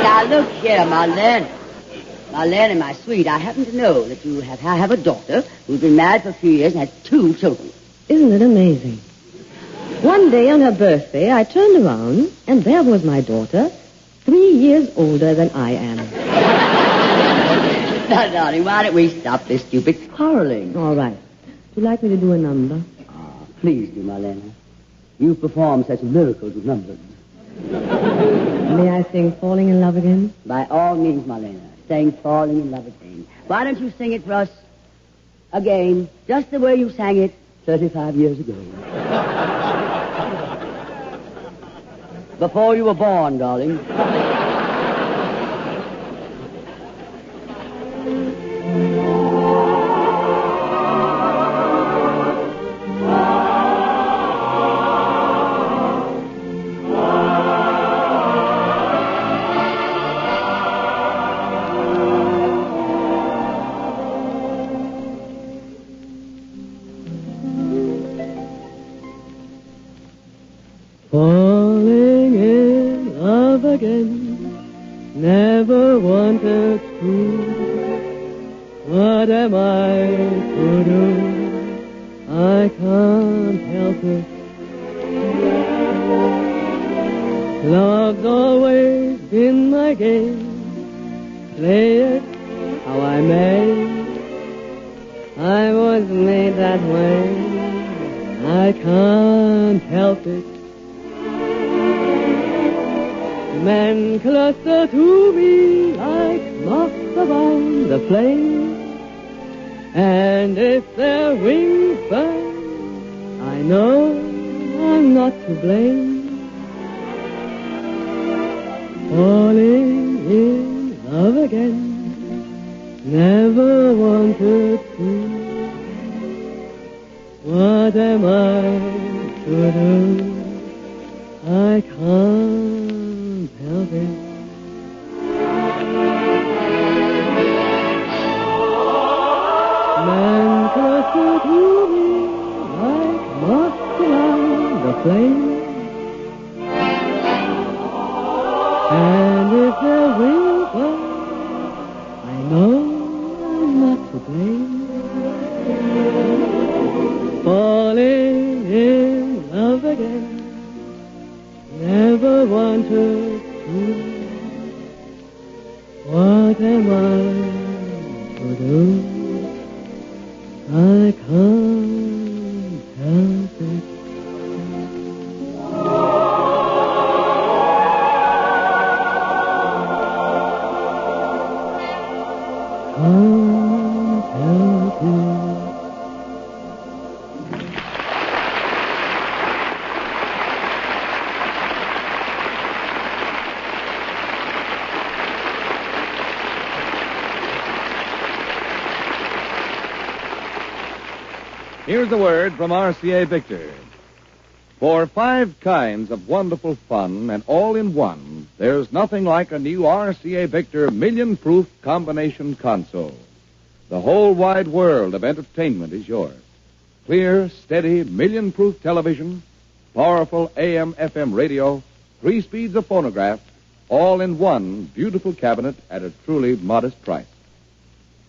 Now, look here, Marlene. Marlene, my sweet, I happen to know that you have a daughter who's been married for a few years and has 2 children. Isn't it amazing? One day on her birthday, I turned around, and there was my daughter, 3 years older than I am. Now, darling, why don't we stop this stupid quarreling? All right. Would you like me to do a number? Oh, please do, Marlene. You perform such miracles with numbers. May I sing Falling in Love Again? By all means, Marlene. Sing Falling in Love Again. Why don't you sing it for us again, just the way you sang it 35 years ago? Before you were born, darling. Falling in love again, never wanted to. What am I to do? I can't help it. Love's always been my game. Play it how I may. I was made that way. I can't help it. Men cluster to me like moths around the flame, and if their wings burn, I know I'm not to blame. Falling in love again, never wanted to. What am I to do? I can't help it. Men cluster to me like moths around the flame, and if they're winter, I know I'm not to blame. falling in love again. Never wanted to. What am I to do? I can't help it. Can't help it. Here's a word from RCA Victor. For 5 kinds of wonderful fun and all in one, there's nothing like a new RCA Victor million-proof combination console. The whole wide world of entertainment is yours. Clear, steady, million-proof television, powerful AM/FM radio, 3 speeds of phonograph, all in one beautiful cabinet at a truly modest price.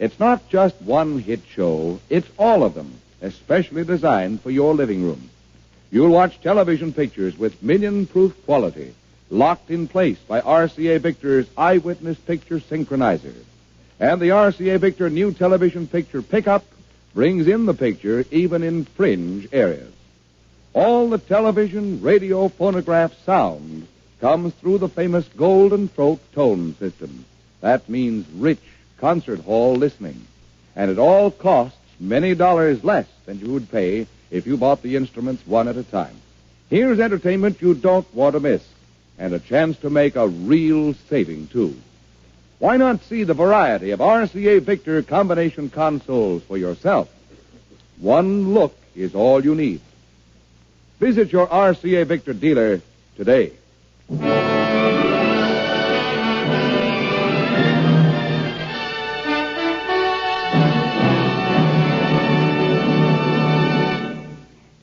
It's not just one hit show, it's all of them, especially designed for your living room. You'll watch television pictures with million-proof quality, locked in place by RCA Victor's Eyewitness Picture Synchronizer. And the RCA Victor new television picture pickup brings in the picture even in fringe areas. All the television, radio, phonograph sound comes through the famous Golden Throat tone system. That means rich concert hall listening. And it all costs many dollars less than you would pay if you bought the instruments one at a time. Here's entertainment you don't want to miss, and a chance to make a real saving, too. Why not see the variety of RCA Victor combination consoles for yourself? One look is all you need. Visit your RCA Victor dealer today.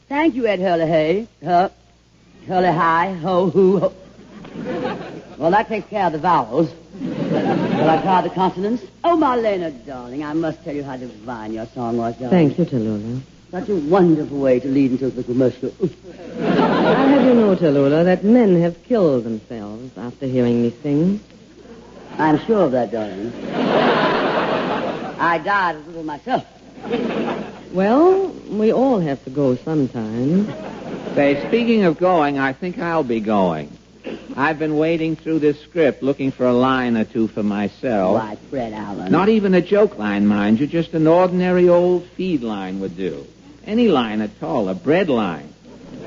Thank you, Ed Hurley. Hurley hi, ho, hoo, ho. Well, that takes care of the vowels. Will I try the consonants? Oh, Marlene, darling, I must tell you how divine your song was, darling. Thank you, Tallulah. Such a wonderful way to lead into the commercial. I'll have you know, Tallulah, that men have killed themselves after hearing me sing. I'm sure of that, darling. I died a little myself. Well, we all have to go sometime. Say, speaking of going, I think I'll be going. I've been wading through this script looking for a line or two for myself. Why, Fred Allen. Not even a joke line, mind you. Just an ordinary old feed line would do. Any line at all. A bread line.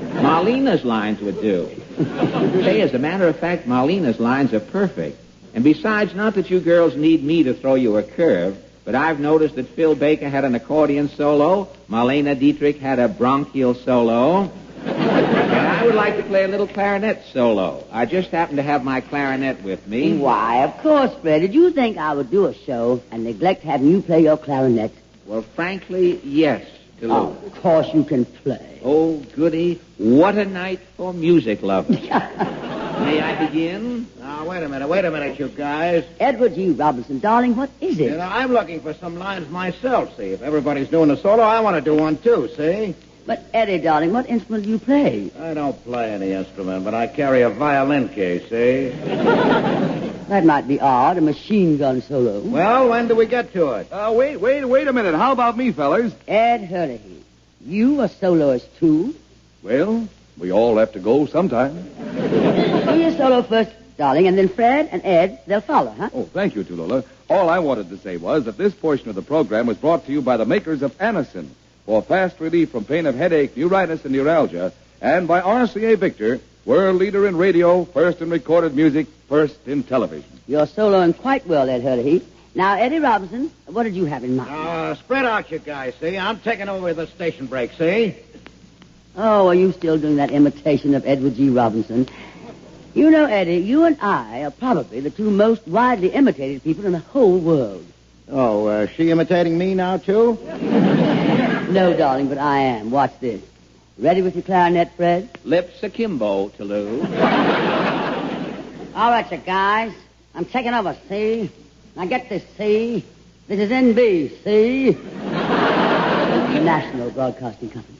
Marlena's lines would do. Say, as a matter of fact, Marlena's lines are perfect. And besides, not that you girls need me to throw you a curve, but I've noticed that Phil Baker had an accordion solo, Marlene Dietrich had a bronchial solo, and I would like to play a little clarinet solo. I just happen to have my clarinet with me. Why, of course, Fred. Did you think I would do a show and neglect having you play your clarinet? Well, frankly, yes, Tallulah. Of course you can play. Oh, goody. What a night for music lovers. May I begin? Now, wait a minute, you guys. Edward G. Robinson, darling, what is it? You know, I'm looking for some lines myself, see. If everybody's doing a solo, I want to do one, too, see? But, Eddie, darling, what instrument do you play? I don't play any instrument, but I carry a violin case, see? That might be odd, a machine gun solo. Well, when do we get to it? Wait a minute. How about me, fellas? Ed Hurley, you a soloist, too? Well, we all have to go sometime. Do your solo first, darling, and then Fred and Ed, they'll follow, huh? Oh, thank you, Tallulah. All I wanted to say was that this portion of the program was brought to you by the makers of Anacin for fast relief from pain of headache, neuritis, and neuralgia, and by RCA Victor, world leader in radio, first in recorded music, first in television. You're soloing quite well, Ed Hurley. Now, Eddie Robinson, what did you have in mind? Spread out, you guys, see? I'm taking over the station break, see? Oh, are you still doing that imitation of Edward G. Robinson? You know, Eddie, you and I are probably the two most widely imitated people in the whole world. Oh, she imitating me now, too? No, darling, but I am. Watch this. Ready with your clarinet, Fred? Lips akimbo, Tallulah. All right, you guys. I'm taking over, see? Now get this, see? This is NB, see? the National Broadcasting Company.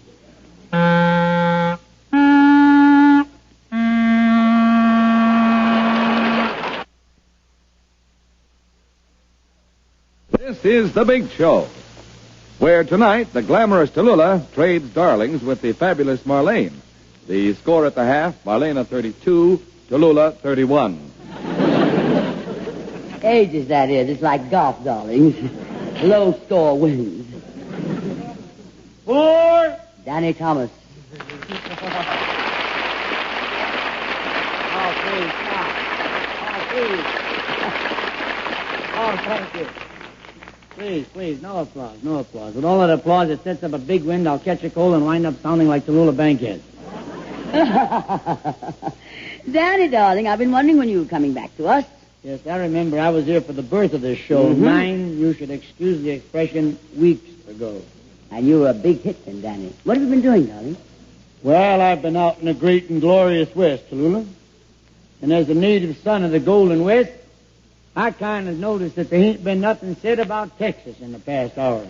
This is The Big Show, where tonight the glamorous Tallulah trades darlings with the fabulous Marlene. The score at the half, Marlene 32, Tallulah 31. Ages, that is. It's like golf, darlings. Low score wins. 4. Danny Thomas. Oh, please, stop. Oh, please. Oh, thank you. Please, no applause, no applause. With all that applause, it sets up a big wind. I'll catch a cold and wind up sounding like Tallulah Bankhead. Danny, darling, I've been wondering when you were coming back to us. Yes, I remember. I was here for the birth of this show. Mm-hmm. 9, you should excuse the expression, weeks ago. And you were a big hit then, Danny. What have you been doing, darling? Well, I've been out in the great and glorious West, Tallulah. And as a native son of the Golden West, I kind of noticed that there ain't been nothing said about Texas in the past hour.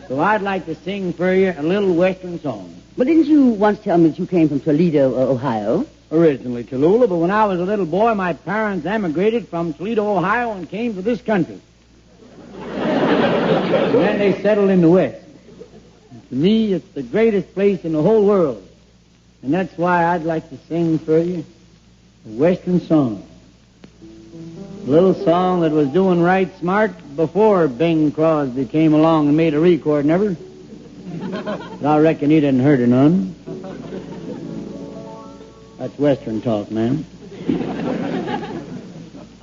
So I'd like to sing for you a little Western song. Well, didn't you once tell me that you came from Toledo, Ohio? Originally, Tallulah, but when I was a little boy, my parents emigrated from Toledo, Ohio, and came to this country. And then they settled in the West. And to me, it's the greatest place in the whole world. And that's why I'd like to sing for you a Western song. A little song that was doing right smart before Bing Crosby came along and made a record, never. But I reckon he didn't hurt her none. That's Western talk, man.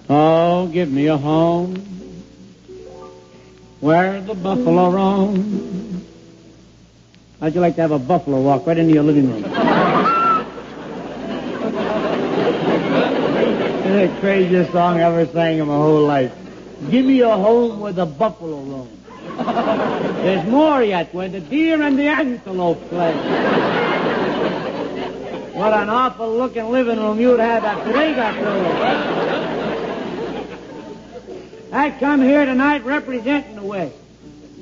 Oh, give me a home where the buffalo roam. How'd you like to have a buffalo walk right into your living room? It's the craziest song I ever sang in my whole life. Give me a home where the buffalo roam. There's more yet, where the deer and the antelope play. What an awful-looking living room you'd have after they got through. I come here tonight representing the West.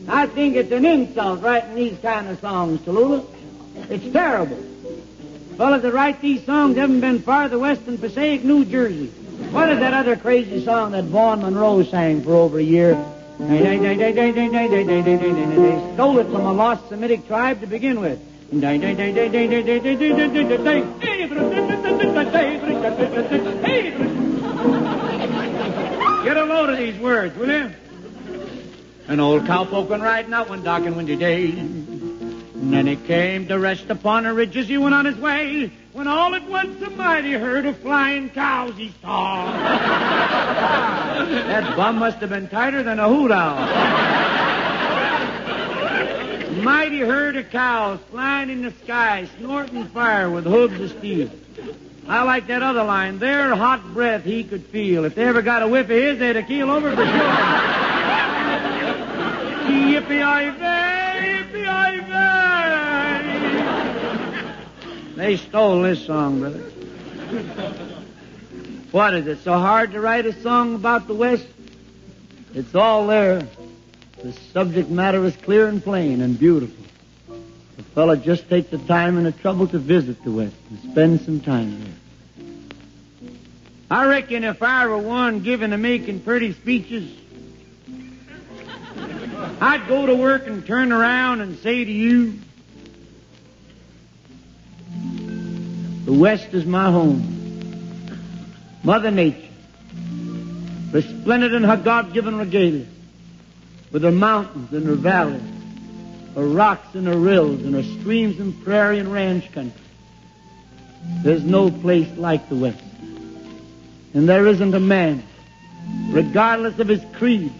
I think it's an insult writing these kind of songs, Tallulah. It's terrible. Fellas that write these songs haven't been farther west than Passaic, New Jersey. What is that other crazy song that Vaughn Monroe sang for over a year? They stole it from a lost Semitic tribe to begin with. Get a load of these words, will you? An old cowpoke went riding out one dark and windy day. And then he came to rest upon a ridge as he went on his way. When all at once a mighty herd of flying cows he saw. That bum must have been tighter than a hoot owl. Mighty herd of cows flying in the sky, snorting fire with hooves of steel. I like that other line. Their hot breath he could feel. If they ever got a whiff of his, they'd have keel over for sure. Yippee-yi-vey, yippee-yi-vey. They stole this song, brother. What is it, so hard to write a song about the West? It's all there. The subject matter is clear and plain and beautiful. The fellow just takes the time and the trouble to visit the West and spend some time there. I reckon if I were one given to making pretty speeches, I'd go to work and turn around and say to you, the West is my home. Mother Nature, resplendent in her God-given regalia, with her mountains and her valleys, her rocks and her rills, and her streams and prairie and ranch country. There's no place like the West. And there isn't a man, regardless of his creed,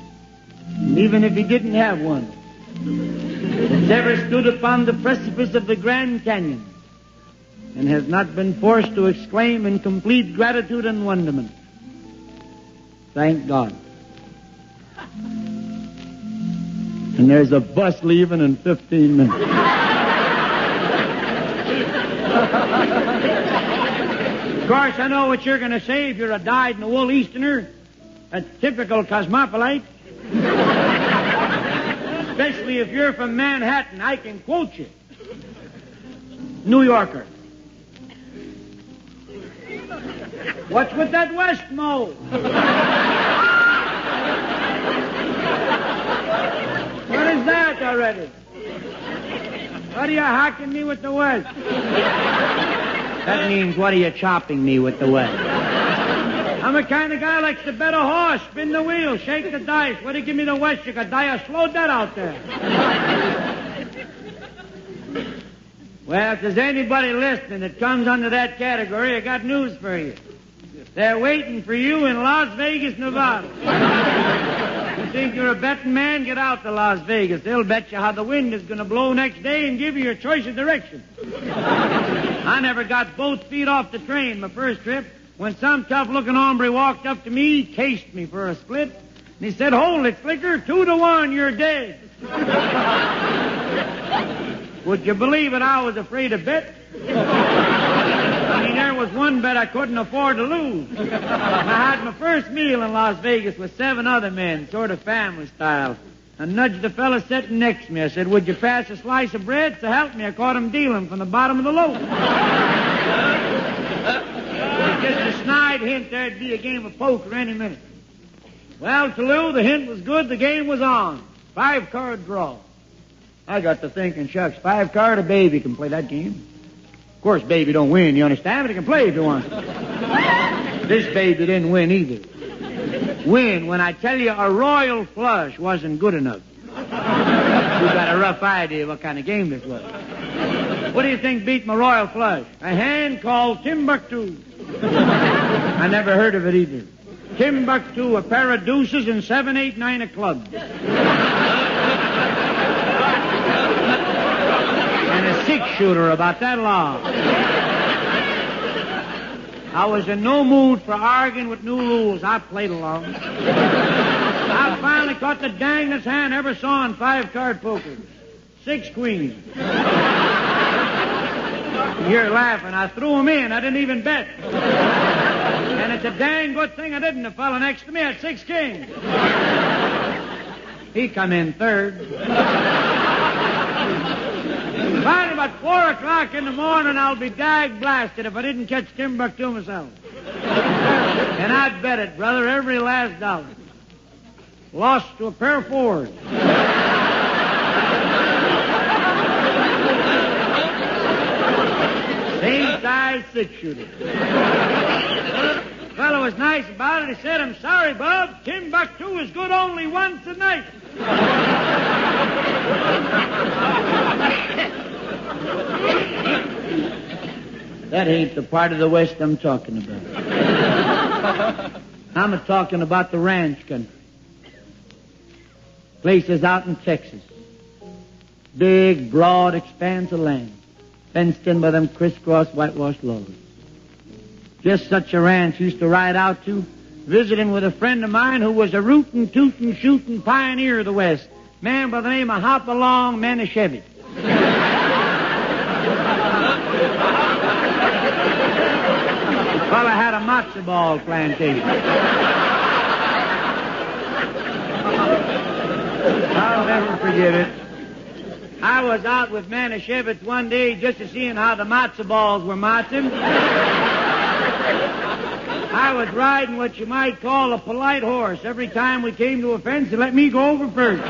and even if he didn't have one, that's ever stood upon the precipice of the Grand Canyon and has not been forced to exclaim in complete gratitude and wonderment, thank God. And there's a bus leaving in 15 minutes. Of course, I know what you're going to say if you're a dyed-in-the-wool Easterner, a typical cosmopolite. especially if you're from Manhattan. I can quote you. New Yorker. What's with that Westmo? What is that already? What are you hacking me with the West? That means, what are you chopping me with the West? I'm the kind of guy likes to bet a horse, spin the wheel, shake the dice. What do you give me the West? You could die a slow death out there. Well, if there's anybody listening that comes under that category, I got news for you. They're waiting for you in Las Vegas, Nevada. You think you're a betting man? Get out to Las Vegas. They'll bet you how the wind is going to blow next day and give you your choice of direction. I never got both feet off the train my first trip when some tough-looking hombre walked up to me, cased me for a split, and he said, "Hold it, Flicker, 2-1, you're dead." Would you believe it? I was afraid to bet. I mean, there was one bet I couldn't afford to lose. I had my first meal in Las Vegas with 7 other men, sort of family style. I nudged the fella sitting next to me. I said, "Would you pass a slice of bread?" So help me, I caught him dealing from the bottom of the loaf. Just a snide hint there'd be a game of poker any minute. Well, Toulouse, the hint was good, the game was on. 5-card draw. I got to thinking, shucks, 5-card, a baby can play that game. Of course, baby don't win, you understand, but he can play if he wants. This baby didn't win either. Win, when I tell you a royal flush wasn't good enough. You got a rough idea what kind of game this was. What do you think beat my royal flush? A hand called Timbuktu. I never heard of it either. Timbuktu, a pair of deuces, and 7, 8, 9 of clubs. And a 6-shooter about that long. I was in no mood for arguing with new rules. I played along. I finally caught the dangest hand I ever saw in 5-card poker. 6 queens. You're laughing. I threw him in. I didn't even bet. And it's a dang good thing I didn't. The fellow next to me had 6 kings. He come in third. Finally, about 4 o'clock in the morning, I'll be dag blasted if I didn't catch Timbuktu myself. And I'd bet it, brother, every last dollar. Lost to a pair of 4s. Same size 6-shooter. The fellow was nice about it. He said, "I'm sorry, Bob. Timbuktu is good only once a night." That ain't the part of the West I'm talking about. I'm talking about the ranch country. Places out in Texas. Big, broad expanse of land. Fenced in by them crisscross whitewashed logs. Just such a ranch used to ride out to, visiting with a friend of mine who was a rootin', tootin', shootin' pioneer of the West. Man by the name of Hopalong Manischewitz. The fella had a matzo ball plantation. I'll never forget it. I was out with Manischewitz one day just to seeing how the matzo balls were matzoing. I was riding what you might call a polite horse. Every time we came to a fence, he let me go over first.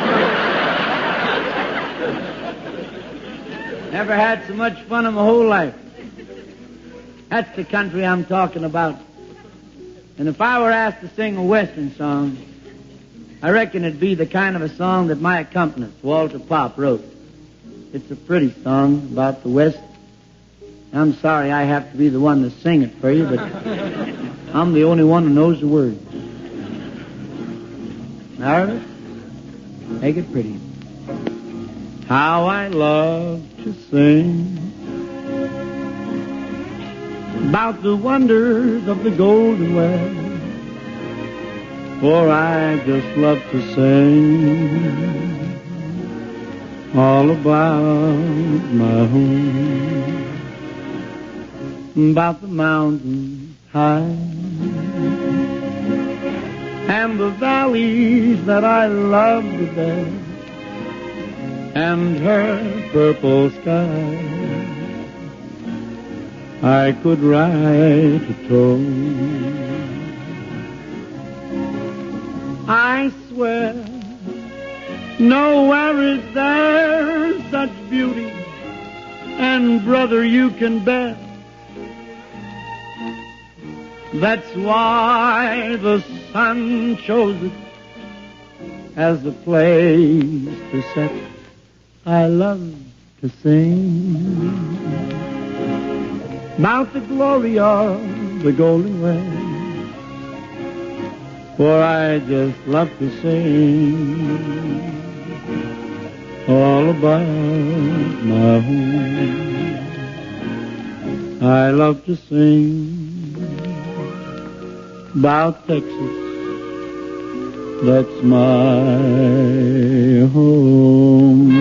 Never had so much fun in my whole life. That's the country I'm talking about. And if I were asked to sing a Western song, I reckon it'd be the kind of a song that my accompanist, Walter Pop, wrote. It's a pretty song about the West. I'm sorry I have to be the one to sing it for you, but I'm the only one who knows the words. All right? Make it pretty. How I love to sing about the wonders of the Golden West, for I just love to sing all about my home, about the mountains high and the valleys that I love the best, and her purple sky, I could write a toast. I swear, nowhere is there such beauty, and brother, you can bet. That's why the sun chose it as a place to set. I love to sing about the glory of the golden rain, for I just love to sing all about my home. I love to sing about Texas, that's my home.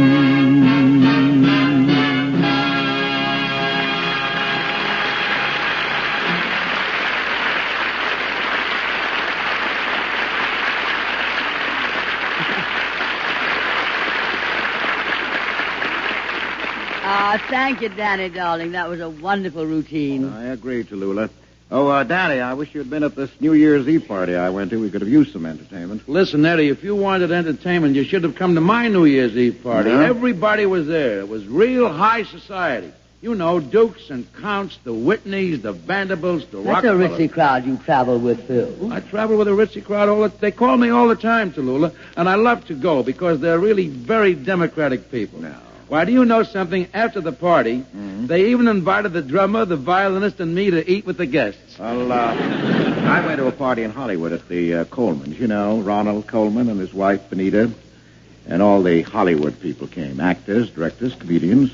Thank you, Danny, darling. That was a wonderful routine. I agree, Tallulah. Oh, Danny, I wish you'd been at this New Year's Eve party I went to. We could have used some entertainment. Listen, Eddie, if you wanted entertainment, you should have come to my New Year's Eve party. Yeah? Everybody was there. It was real high society. You know, dukes and counts, the Whitneys, the Vanderbilts, the That's a Rockefellers. ritzy crowd you travel with, Phil. I travel with a ritzy crowd. They call me all the time, Tallulah, and I love to go because they're really very democratic people. No. Why, do you know something? After the party, they even invited the drummer, the violinist, and me to eat with the guests. Well, I went to a party in Hollywood at the Colemans. You know, Ronald Coleman and his wife, Benita, and all the Hollywood people came. Actors, directors, comedians.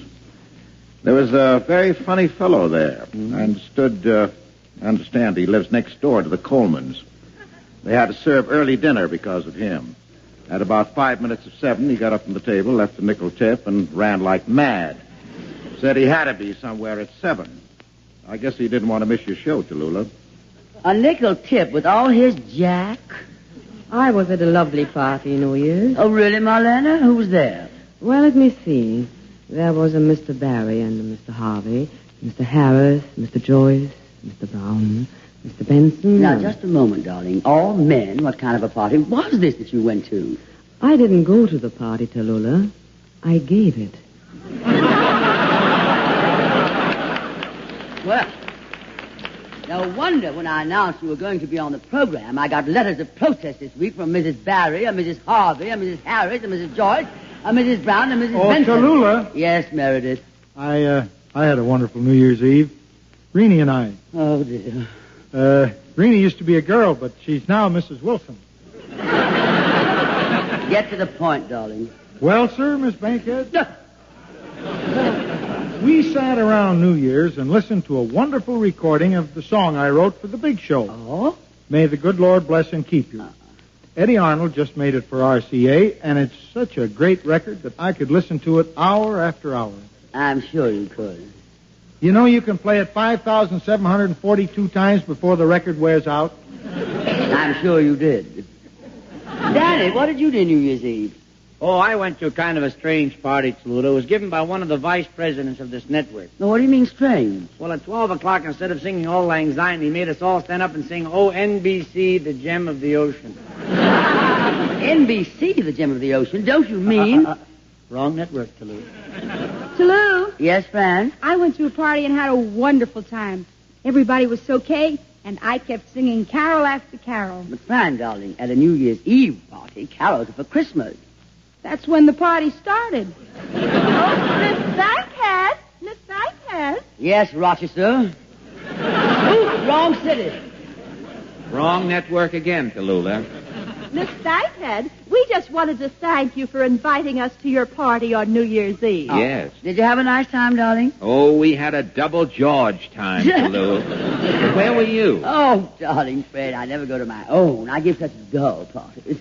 There was a very funny fellow there. I understand he lives next door to the Colemans. They had to serve early dinner because of him. At about 5 minutes of 7, he got up from the table, left a nickel tip, and ran like mad. Said he had to be somewhere at 7. I guess he didn't want to miss your show, Tallulah. A nickel tip with all his jack? I was at a lovely party, New Year's. Oh, really, Marlena? Who was there? Well, let me see. There was a Mr. Barry and a Mr. Harvey, Mr. Harris, Mr. Joyce, Mr. Brown, Mr. Benson. Now, just a moment, darling. All men? What kind of a party was this that you went to? I didn't go to the party, Tallulah. I gave it. Well, no wonder when I announced you were going to be on the program, I got letters of protest this week from Mrs. Barry, and Mrs. Harvey, and Mrs. Harris, and Mrs. Joyce, and Mrs. Brown, and Mrs. Benson. Tallulah. Yes, Meredith. I had a wonderful New Year's Eve. Renee and I. Oh, dear. Renee used to be a girl, but she's now Mrs. Wilson. Get to the point, darling. Well, sir, Miss Bankhead? We sat around New Year's and listened to a wonderful recording of the song I wrote for the big show. Oh? May the good Lord bless and keep you. Eddie Arnold just made it for RCA, and it's such a great record that I could listen to it hour after hour. I'm sure you could. You know you can play it 5,742 times before the record wears out? I'm sure you did. Danny, what did you do New Year's Eve? Oh, I went to a kind of a strange party, Tallulah. It was given by one of the vice presidents of this network. Now, what do you mean strange? Well, at 12 o'clock, instead of singing Auld Lang Syne, he made us all stand up and sing, "Oh, NBC, the gem of the ocean." NBC, the gem of the ocean? Don't you mean... Wrong network, Tallulah. Tallulah, Yes, Fran? I went to a party and had a wonderful time. Everybody was so gay, and I kept singing carol after carol. But, Fran, darling, at a New Year's Eve party, carols are for Christmas. That's when the party started. Miss Bankhead. Miss Bankhead. Yes, Rochester. Ooh, wrong city. Wrong network again, Tallulah. Miss Bankhead, we just wanted to thank you for inviting us to your party on New Year's Eve. Yes. Did you have a nice time, darling? Oh, we had a double George time, Tallulah. Where were you? Oh, darling Fred, I never go to my own. I give such dull parties.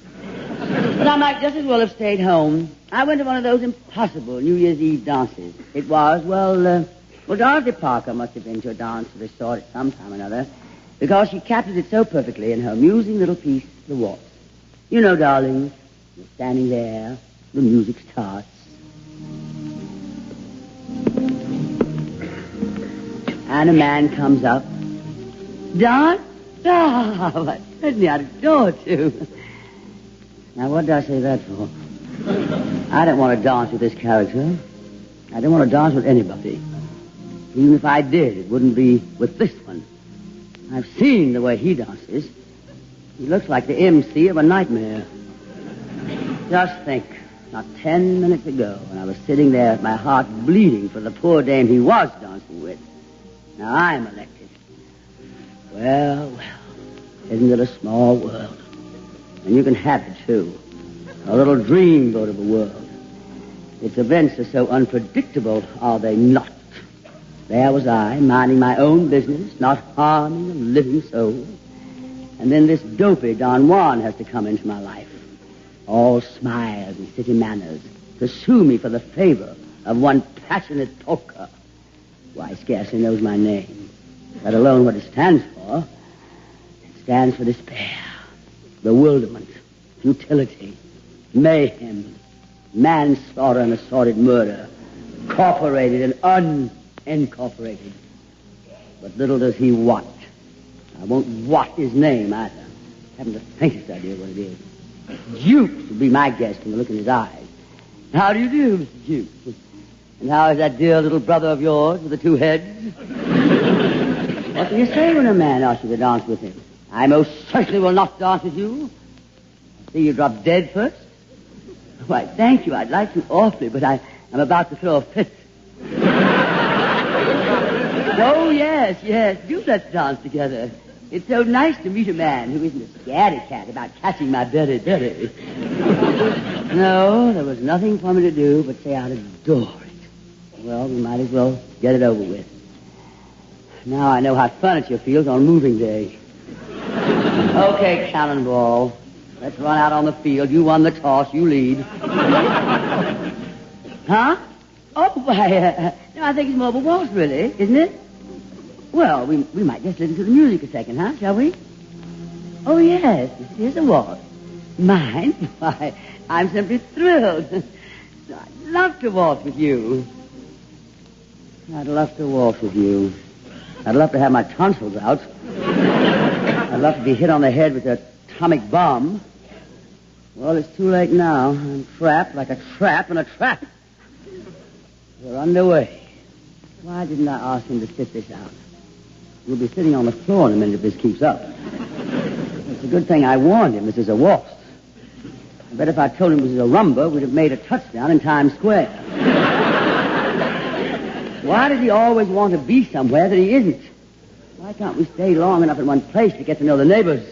But I might just as well have stayed home. I went to one of those impossible New Year's Eve dances. It was, well, Dorothy Parker must have been to a dance of this sort at some time or another, because she captured it so perfectly in her amusing little piece, The Waltz. You know, darling, you're standing there, the music starts, And a man comes up. Don? Oh, but certainly I'd adore to. Now, what did I say that for? I don't want to dance with this character. I don't want to dance with anybody. Even if I did, it wouldn't be with this one. I've seen the way he dances. He looks like the MC of a nightmare. Just think, not 10 minutes ago, when I was sitting there with my heart bleeding for the poor dame he was dancing with. Now I'm elected. Well, isn't it a small world? And you can have it, too. A little dreamboat of a world. Its events are so unpredictable, are they not? There was I, minding my own business, not harming a living soul. And then this dopey Don Juan has to come into my life. All smiles and city manners, to sue me for the favor of one passionate polka. Why, scarcely knows my name, let alone what it stands for. It stands for despair, bewilderment, futility, mayhem, manslaughter and assorted murder, corporated and unincorporated. But little does he what. I won't what his name either. I haven't the faintest idea what it is. Jukes would be my guess from the look in his eyes. How do you do, Mr. Jukes? And how is that dear little brother of yours with the two heads? What do you say when a man asks you to dance with him? I most certainly will not dance with you. See you drop dead first. Why, thank you. I'd like to awfully, but I'm about to throw a fit. Oh, yes. Do let's dance together. It's so nice to meet a man who isn't a scaredy cat about catching my berry. No, there was nothing for me to do but say I'd adore it. Well, we might as well get it over with. Now I know how furniture feels on moving day. Okay, Cannonball. Let's run out on the field. You won the toss. You lead. Huh? Oh, why, no, I think it's more of a waltz, really, isn't it? Well, we might just listen to the music a second, huh? Shall we? Oh, yes. Here's a waltz. Mine? Why, I'm simply thrilled. I'd love to waltz with you. I'd love to waltz with you. I'd love to have my tonsils out. I'd love to be hit on the head with an atomic bomb. Well, it's too late now. I'm trapped like a trap in a trap. We're underway. Why didn't I ask him to sit this out? We'll be sitting on the floor in a minute if this keeps up. It's a good thing I warned him this is a waltz. I bet if I told him this is a rumba, we'd have made a touchdown in Times Square. Why does he always want to be somewhere that he isn't? Why can't we stay long enough in one place to get to know the neighbors?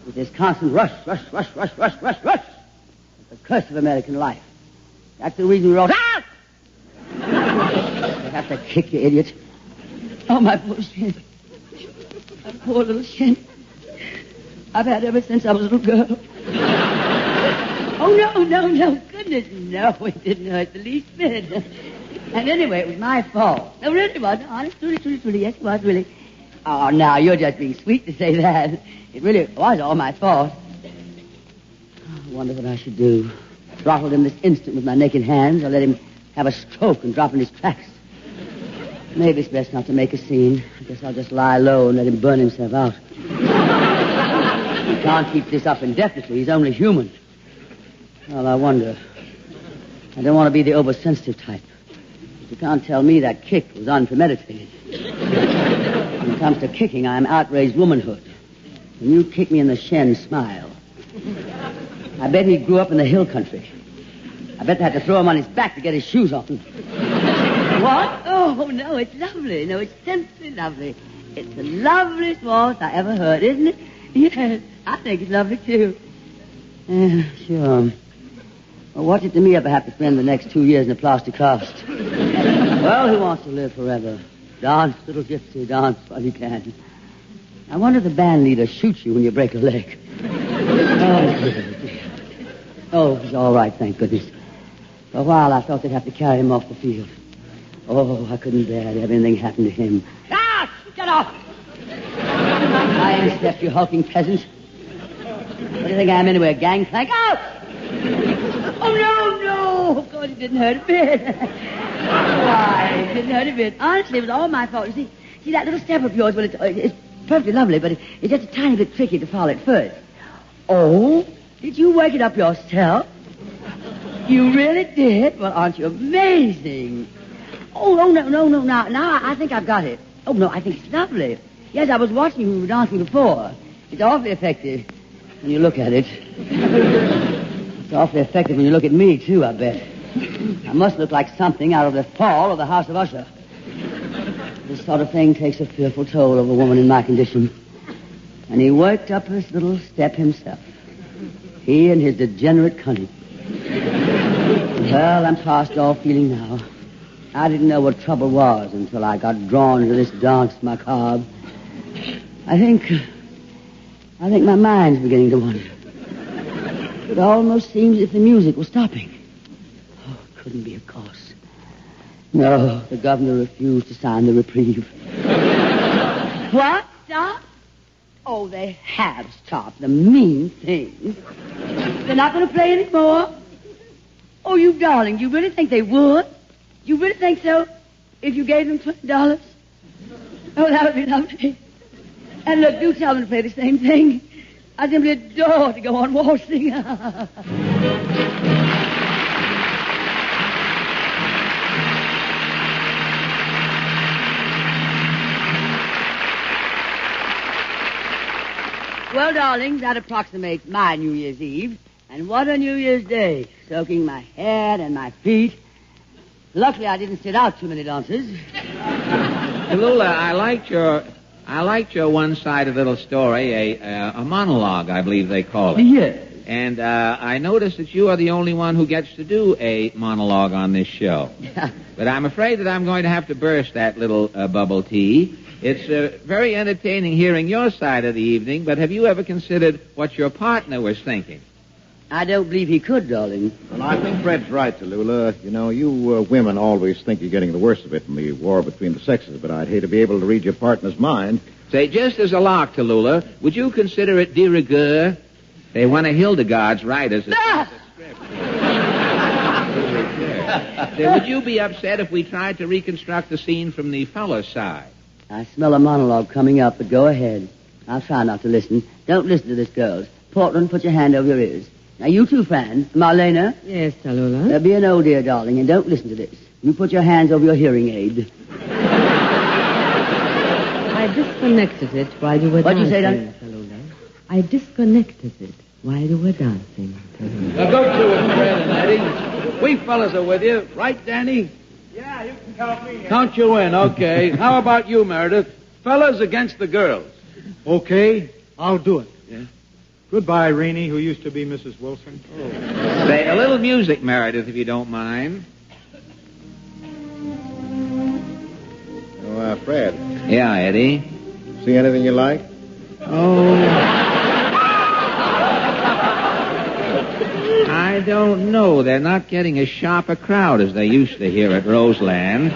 With this constant rush. It's the curse of American life. That's the reason we wrote, out! I have to kick you, idiot. Oh, my poor shin. My poor little shin. I've had ever since I was a little girl. Oh, no. Goodness, no. It didn't hurt the least bit. And anyway, it was my fault. No, really was. Honest, truly. Yes, it was, really. Oh, now, you're just being sweet to say that. It really was all my fault. Oh, I wonder what I should do. Throttle him this instant with my naked hands, or let him have a stroke and drop in his tracks. Maybe it's best not to make a scene. I guess I'll just lie low and let him burn himself out. He can't keep this up indefinitely. He's only human. Well, I wonder. I don't want to be the oversensitive type. You can't tell me that kick was unpremeditated. When it comes to kicking, I'm outraged womanhood. When you kick me in the shin, smile. I bet he grew up in the hill country. I bet they had to throw him on his back to get his shoes off him. What? Oh, no, it's lovely. No, it's simply lovely. It's the loveliest waltz I ever heard, isn't it? Yes, I think it's lovely, too. Sure. Well, what's it to me if I have to spend the next 2 years in a plaster cast? Well, who wants to live forever? Dance, little gypsy, dance while you can. I wonder if the band leader shoots you when you break a leg. Oh, dear. Oh, he's all right, thank goodness. For a while, I thought they'd have to carry him off the field. Oh, I couldn't bear to have anything happen to him. Ah! Get off! I ain't stepped, you hulking peasant. What do you think I am anyway, a gangplank? Out! Oh, no! Of course, it didn't hurt a bit. Why, it didn't hurt a bit. Honestly, it was all my fault. You see that little step of yours, well, it's perfectly lovely, but it's just a tiny bit tricky to follow at first. Oh, did you work it up yourself? You really did? Well, aren't you amazing? Oh, no. Now I think I've got it. Oh, no, I think it's lovely. Yes, I was watching you when you were dancing before. It's awfully effective when you look at it. It's awfully effective when you look at me, too, I bet. I must look like something out of The Fall or The House of Usher. This sort of thing takes a fearful toll of a woman in my condition. And he worked up his little step himself. He and his degenerate cunning. Well, I'm past all feeling now. I didn't know what trouble was until I got drawn into this dance macabre. I think my mind's beginning to wander. It almost seems as if the music was stopping. Oh, it couldn't be, of course. No, the governor refused to sign the reprieve. What? Stop? Oh, they have stopped. The mean things. They're not going to play anymore? Oh, you darling, do you really think they would? You really think so? If you gave them $20? Oh, that would be lovely. And look, do tell them to play the same thing. I simply adore to go on waltzing. Well, darlings, that approximates my New Year's Eve. And what a New Year's Day. Soaking my head and my feet. Luckily, I didn't sit out too many dances. Lula, I liked your one-sided little story, a monologue, I believe they call it. Yes. And I noticed that you are the only one who gets to do a monologue on this show. But I'm afraid that I'm going to have to burst that little bubble tea. It's very entertaining hearing your side of the evening, but have you ever considered what your partner was thinking? I don't believe he could, darling. Well, I think Fred's right, Tallulah. You know, you women always think you're getting the worst of it in the war between the sexes, but I'd hate to be able to read your partner's mind. Say, just as a lark, Tallulah, would you consider it de rigueur? They one of Hildegard's writers. Say, would you be upset if we tried to reconstruct the scene from the fellow's side? I smell a monologue coming up, but go ahead. I'll try not to listen. Don't listen to this, girls. Portland, put your hand over your ears. Now, you too, Fran. Marlena. Yes, Tallulah? Be an old dear, darling, and don't listen to this. You put your hands over your hearing aid. I disconnected it while you were What'd dancing, you say, darling? Tallulah. I disconnected it while you were dancing, Tallulah. Now go to it, Fred and Eddie. We fellas are with you. Right, Danny? Yeah, you can count me in. Count you in, okay. How about you, Meredith? Fellas against the girls. Okay, I'll do it. Yeah? Goodbye, Rainey, who used to be Mrs. Wilson. Say, a little music, Meredith, if you don't mind. Oh, Fred. Yeah, Eddie. See anything you like? Oh. I don't know. They're not getting as sharp a crowd as they used to here at Roseland.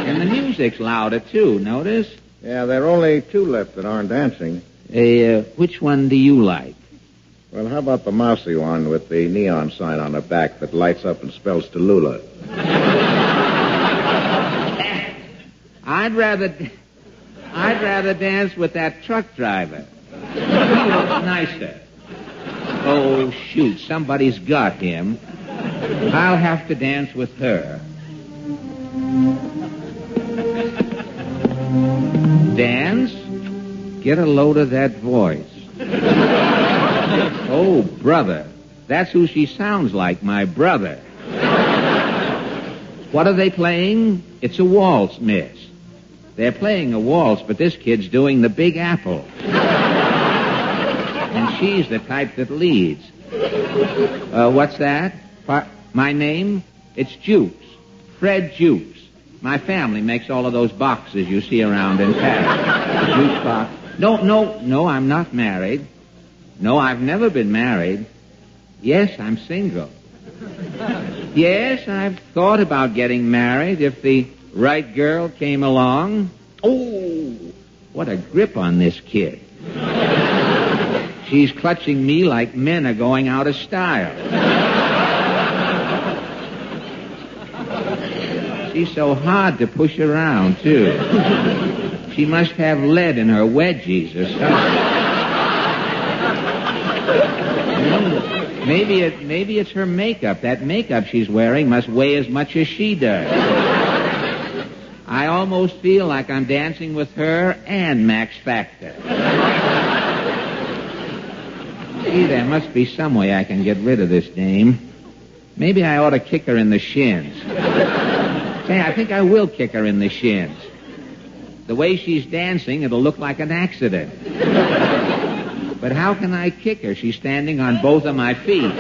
And the music's louder, too, notice? Yeah, there are only two left that aren't dancing. Which one do you like? Well, how about the mousy one with the neon sign on the back that lights up and spells Tallulah? I'd rather dance with that truck driver. He looks nicer. Oh, shoot, somebody's got him. I'll have to dance with her. Dance? Get a load of that voice. Oh, brother. That's who she sounds like, my brother. What are they playing? It's a waltz, miss. They're playing a waltz, but this kid's doing the Big Apple. And she's the type that leads. What's that? My name? It's Jukes. Fred Jukes. My family makes all of those boxes you see around in Paris. Jukes box. No, I'm not married. No, I've never been married. Yes, I'm single. Yes, I've thought about getting married if the right girl came along. Oh, what a grip on this kid. She's clutching me like men are going out of style. She's so hard to push around, too. She must have lead in her wedgies or something. Maybe it's her makeup. That makeup she's wearing must weigh as much as she does. I almost feel like I'm dancing with her and Max Factor. Gee, there must be some way I can get rid of this dame. Maybe I ought to kick her in the shins. Say, I think I will kick her in the shins. The way she's dancing, it'll look like an accident. But how can I kick her? She's standing on both of my feet.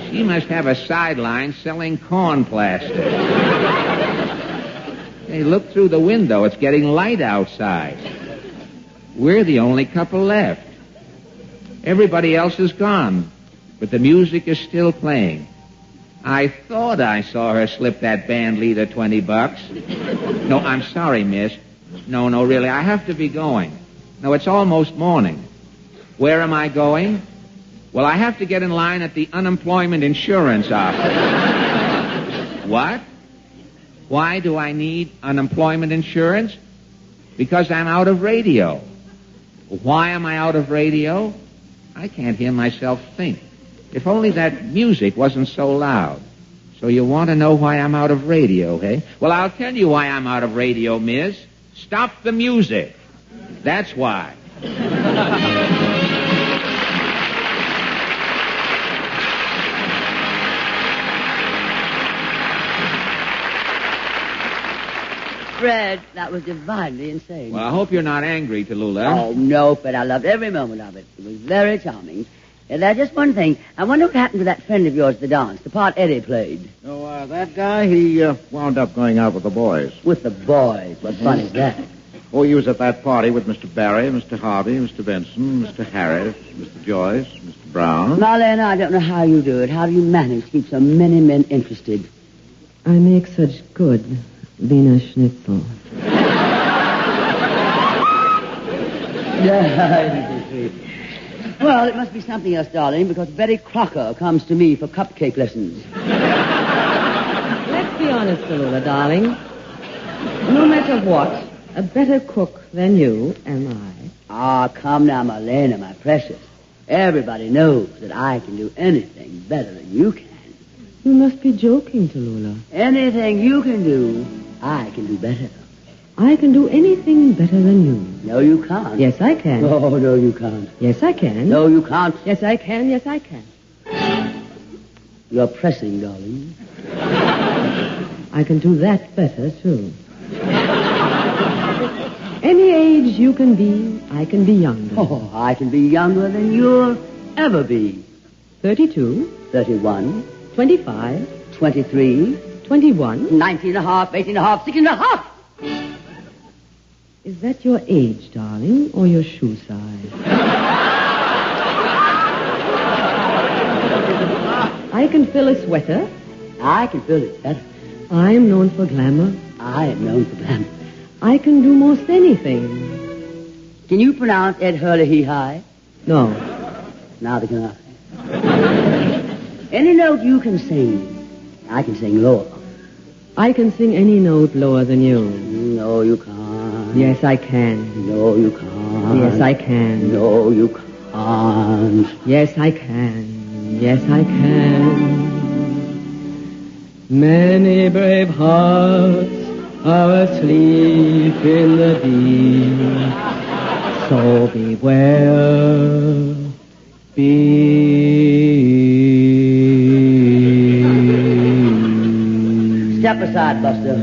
She must have a sideline selling corn plaster. Hey, look through the window. It's getting light outside. We're the only couple left. Everybody else is gone, but the music is still playing. I thought I saw her slip that band leader $20. No, I'm sorry, miss. No, really, I have to be going. No, it's almost morning. Where am I going? Well, I have to get in line at the unemployment insurance office. What? Why do I need unemployment insurance? Because I'm out of radio. Why am I out of radio? I can't hear myself think. If only that music wasn't so loud. So you want to know why I'm out of radio, eh? Well, I'll tell you why I'm out of radio, miss. Stop the music. That's why. Fred, that was divinely insane. Well, I hope you're not angry, Tallulah. Oh, no, Fred, I loved every moment of it. It was very charming. There's just one thing. I wonder what happened to that friend of yours at the dance, the part Eddie played. Oh, that guy, he wound up going out with the boys. With the boys? What fun is that? Oh, he was at that party with Mr. Barry, Mr. Harvey, Mr. Benson, Mr. Harris, Mr. Joyce, Mr. Brown. Marlene, I don't know how you do it. How do you manage to keep so many men interested? I make such good Wiener Schnitzel. Well, it must be something else, darling, because Betty Crocker comes to me for cupcake lessons. Let's be honest, Tallulah, darling. No matter what, a better cook than you am I. Ah, come now, Marlene, my precious. Everybody knows that I can do anything better than you can. You must be joking, Tallulah. Anything you can do, I can do better. I can do anything better than you. No, you can't. Yes, I can. Oh, no, you can't. Yes, I can. No, you can't. Yes, I can. Yes, I can. You're pressing, darling. I can do that better, too. Any age you can be, I can be younger. Oh, I can be younger than you'll ever be. 32. 31. 25. 23. 21. 19 and a half, 18 and a half, 16 and a half. Is that your age, darling, or your shoe size? I can fill a sweater. I can fill it better. I am known for glamour. I am known for glamour. I can do most anything. Can you pronounce Ed Hurley high? No. Neither can I. Any note you can sing, I can sing lower. I can sing any note lower than you. No, you can't. Yes, I can. No, you can't. Yes, I can. No, you can't. Yes, I can. Yes, I can. Many brave hearts are asleep in the deep. So beware. Step aside, Buster.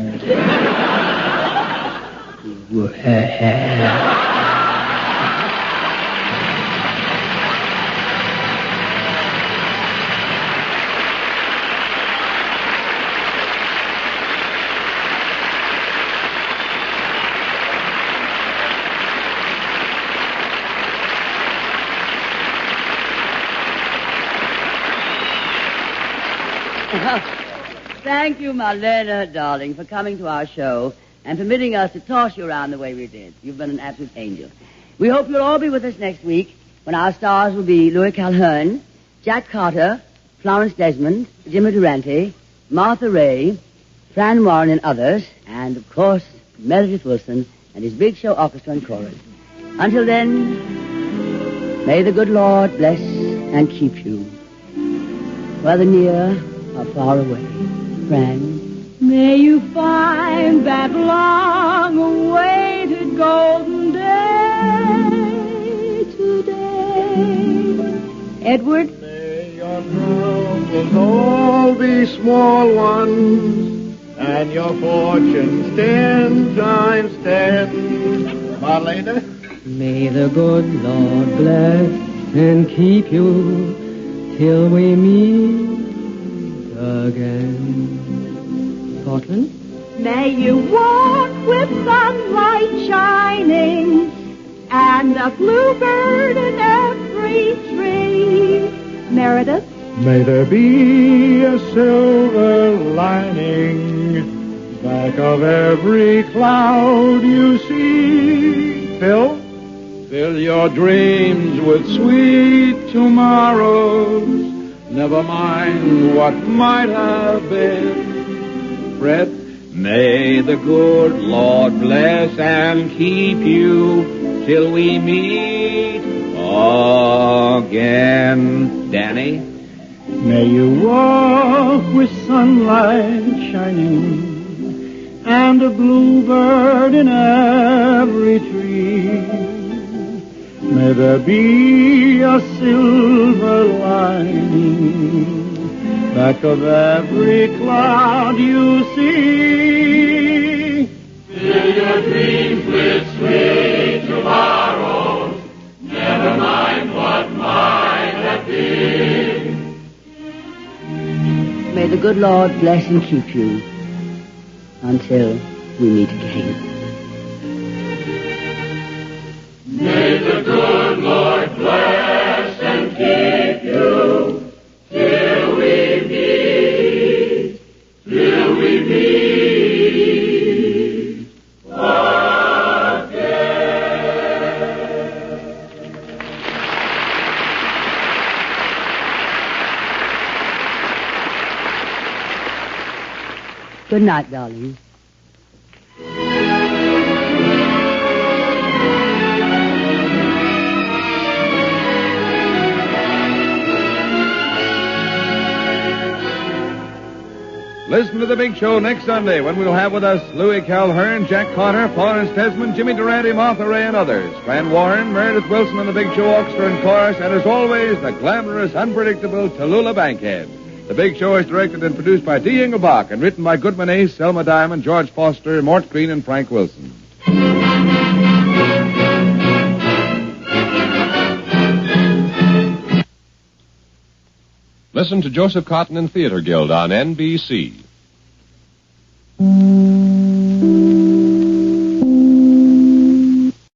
Thank you, Marlene, darling, for coming to our show and permitting us to toss you around the way we did. You've been an absolute angel. We hope you'll all be with us next week when our stars will be Louis Calhoun, Jack Carter, Florence Desmond, Jimmy Durante, Martha Ray, Fran Warren and others, and, of course, Meredith Wilson and his Big Show Orchestra and Chorus. Until then, may the good Lord bless and keep you, whether near or far away. Fran. May you find that long-awaited golden day today. Edward? May your troubles all be small ones, and your fortunes 10 times 10. Marlene? May the good Lord bless and keep you till we meet again. Portland? May you walk with sunlight shining and a bluebird in every tree. Meredith? May there be a silver lining back of every cloud you see. Phil? Fill your dreams with sweet tomorrows. Never mind what might have been. Fred? May the good Lord bless and keep you till we meet again. Danny? May you walk with sunlight shining and a bluebird in every tree. May there be a silver lining back of every cloud you see. Fill your dreams with sweet tomorrows. Never mind what might have been. May the good Lord bless and keep you until we meet again. May the good Lord bless and keep you till we meet again. Good night, darling. Listen to The Big Show next Sunday when we'll have with us Louis Calhern, Jack Carter, Florence Desmond, Jimmy Durante, Martha Ray, and others. Fran Warren, Meredith Wilson, and the Big Show Orchestra and Chorus, and as always, the glamorous, unpredictable Tallulah Bankhead. The Big Show is directed and produced by D. Engelbach and written by Goodman Ace, Selma Diamond, George Foster, Mort Green, and Frank Wilson. Listen to Joseph Cotton and Theater Guild on NBC.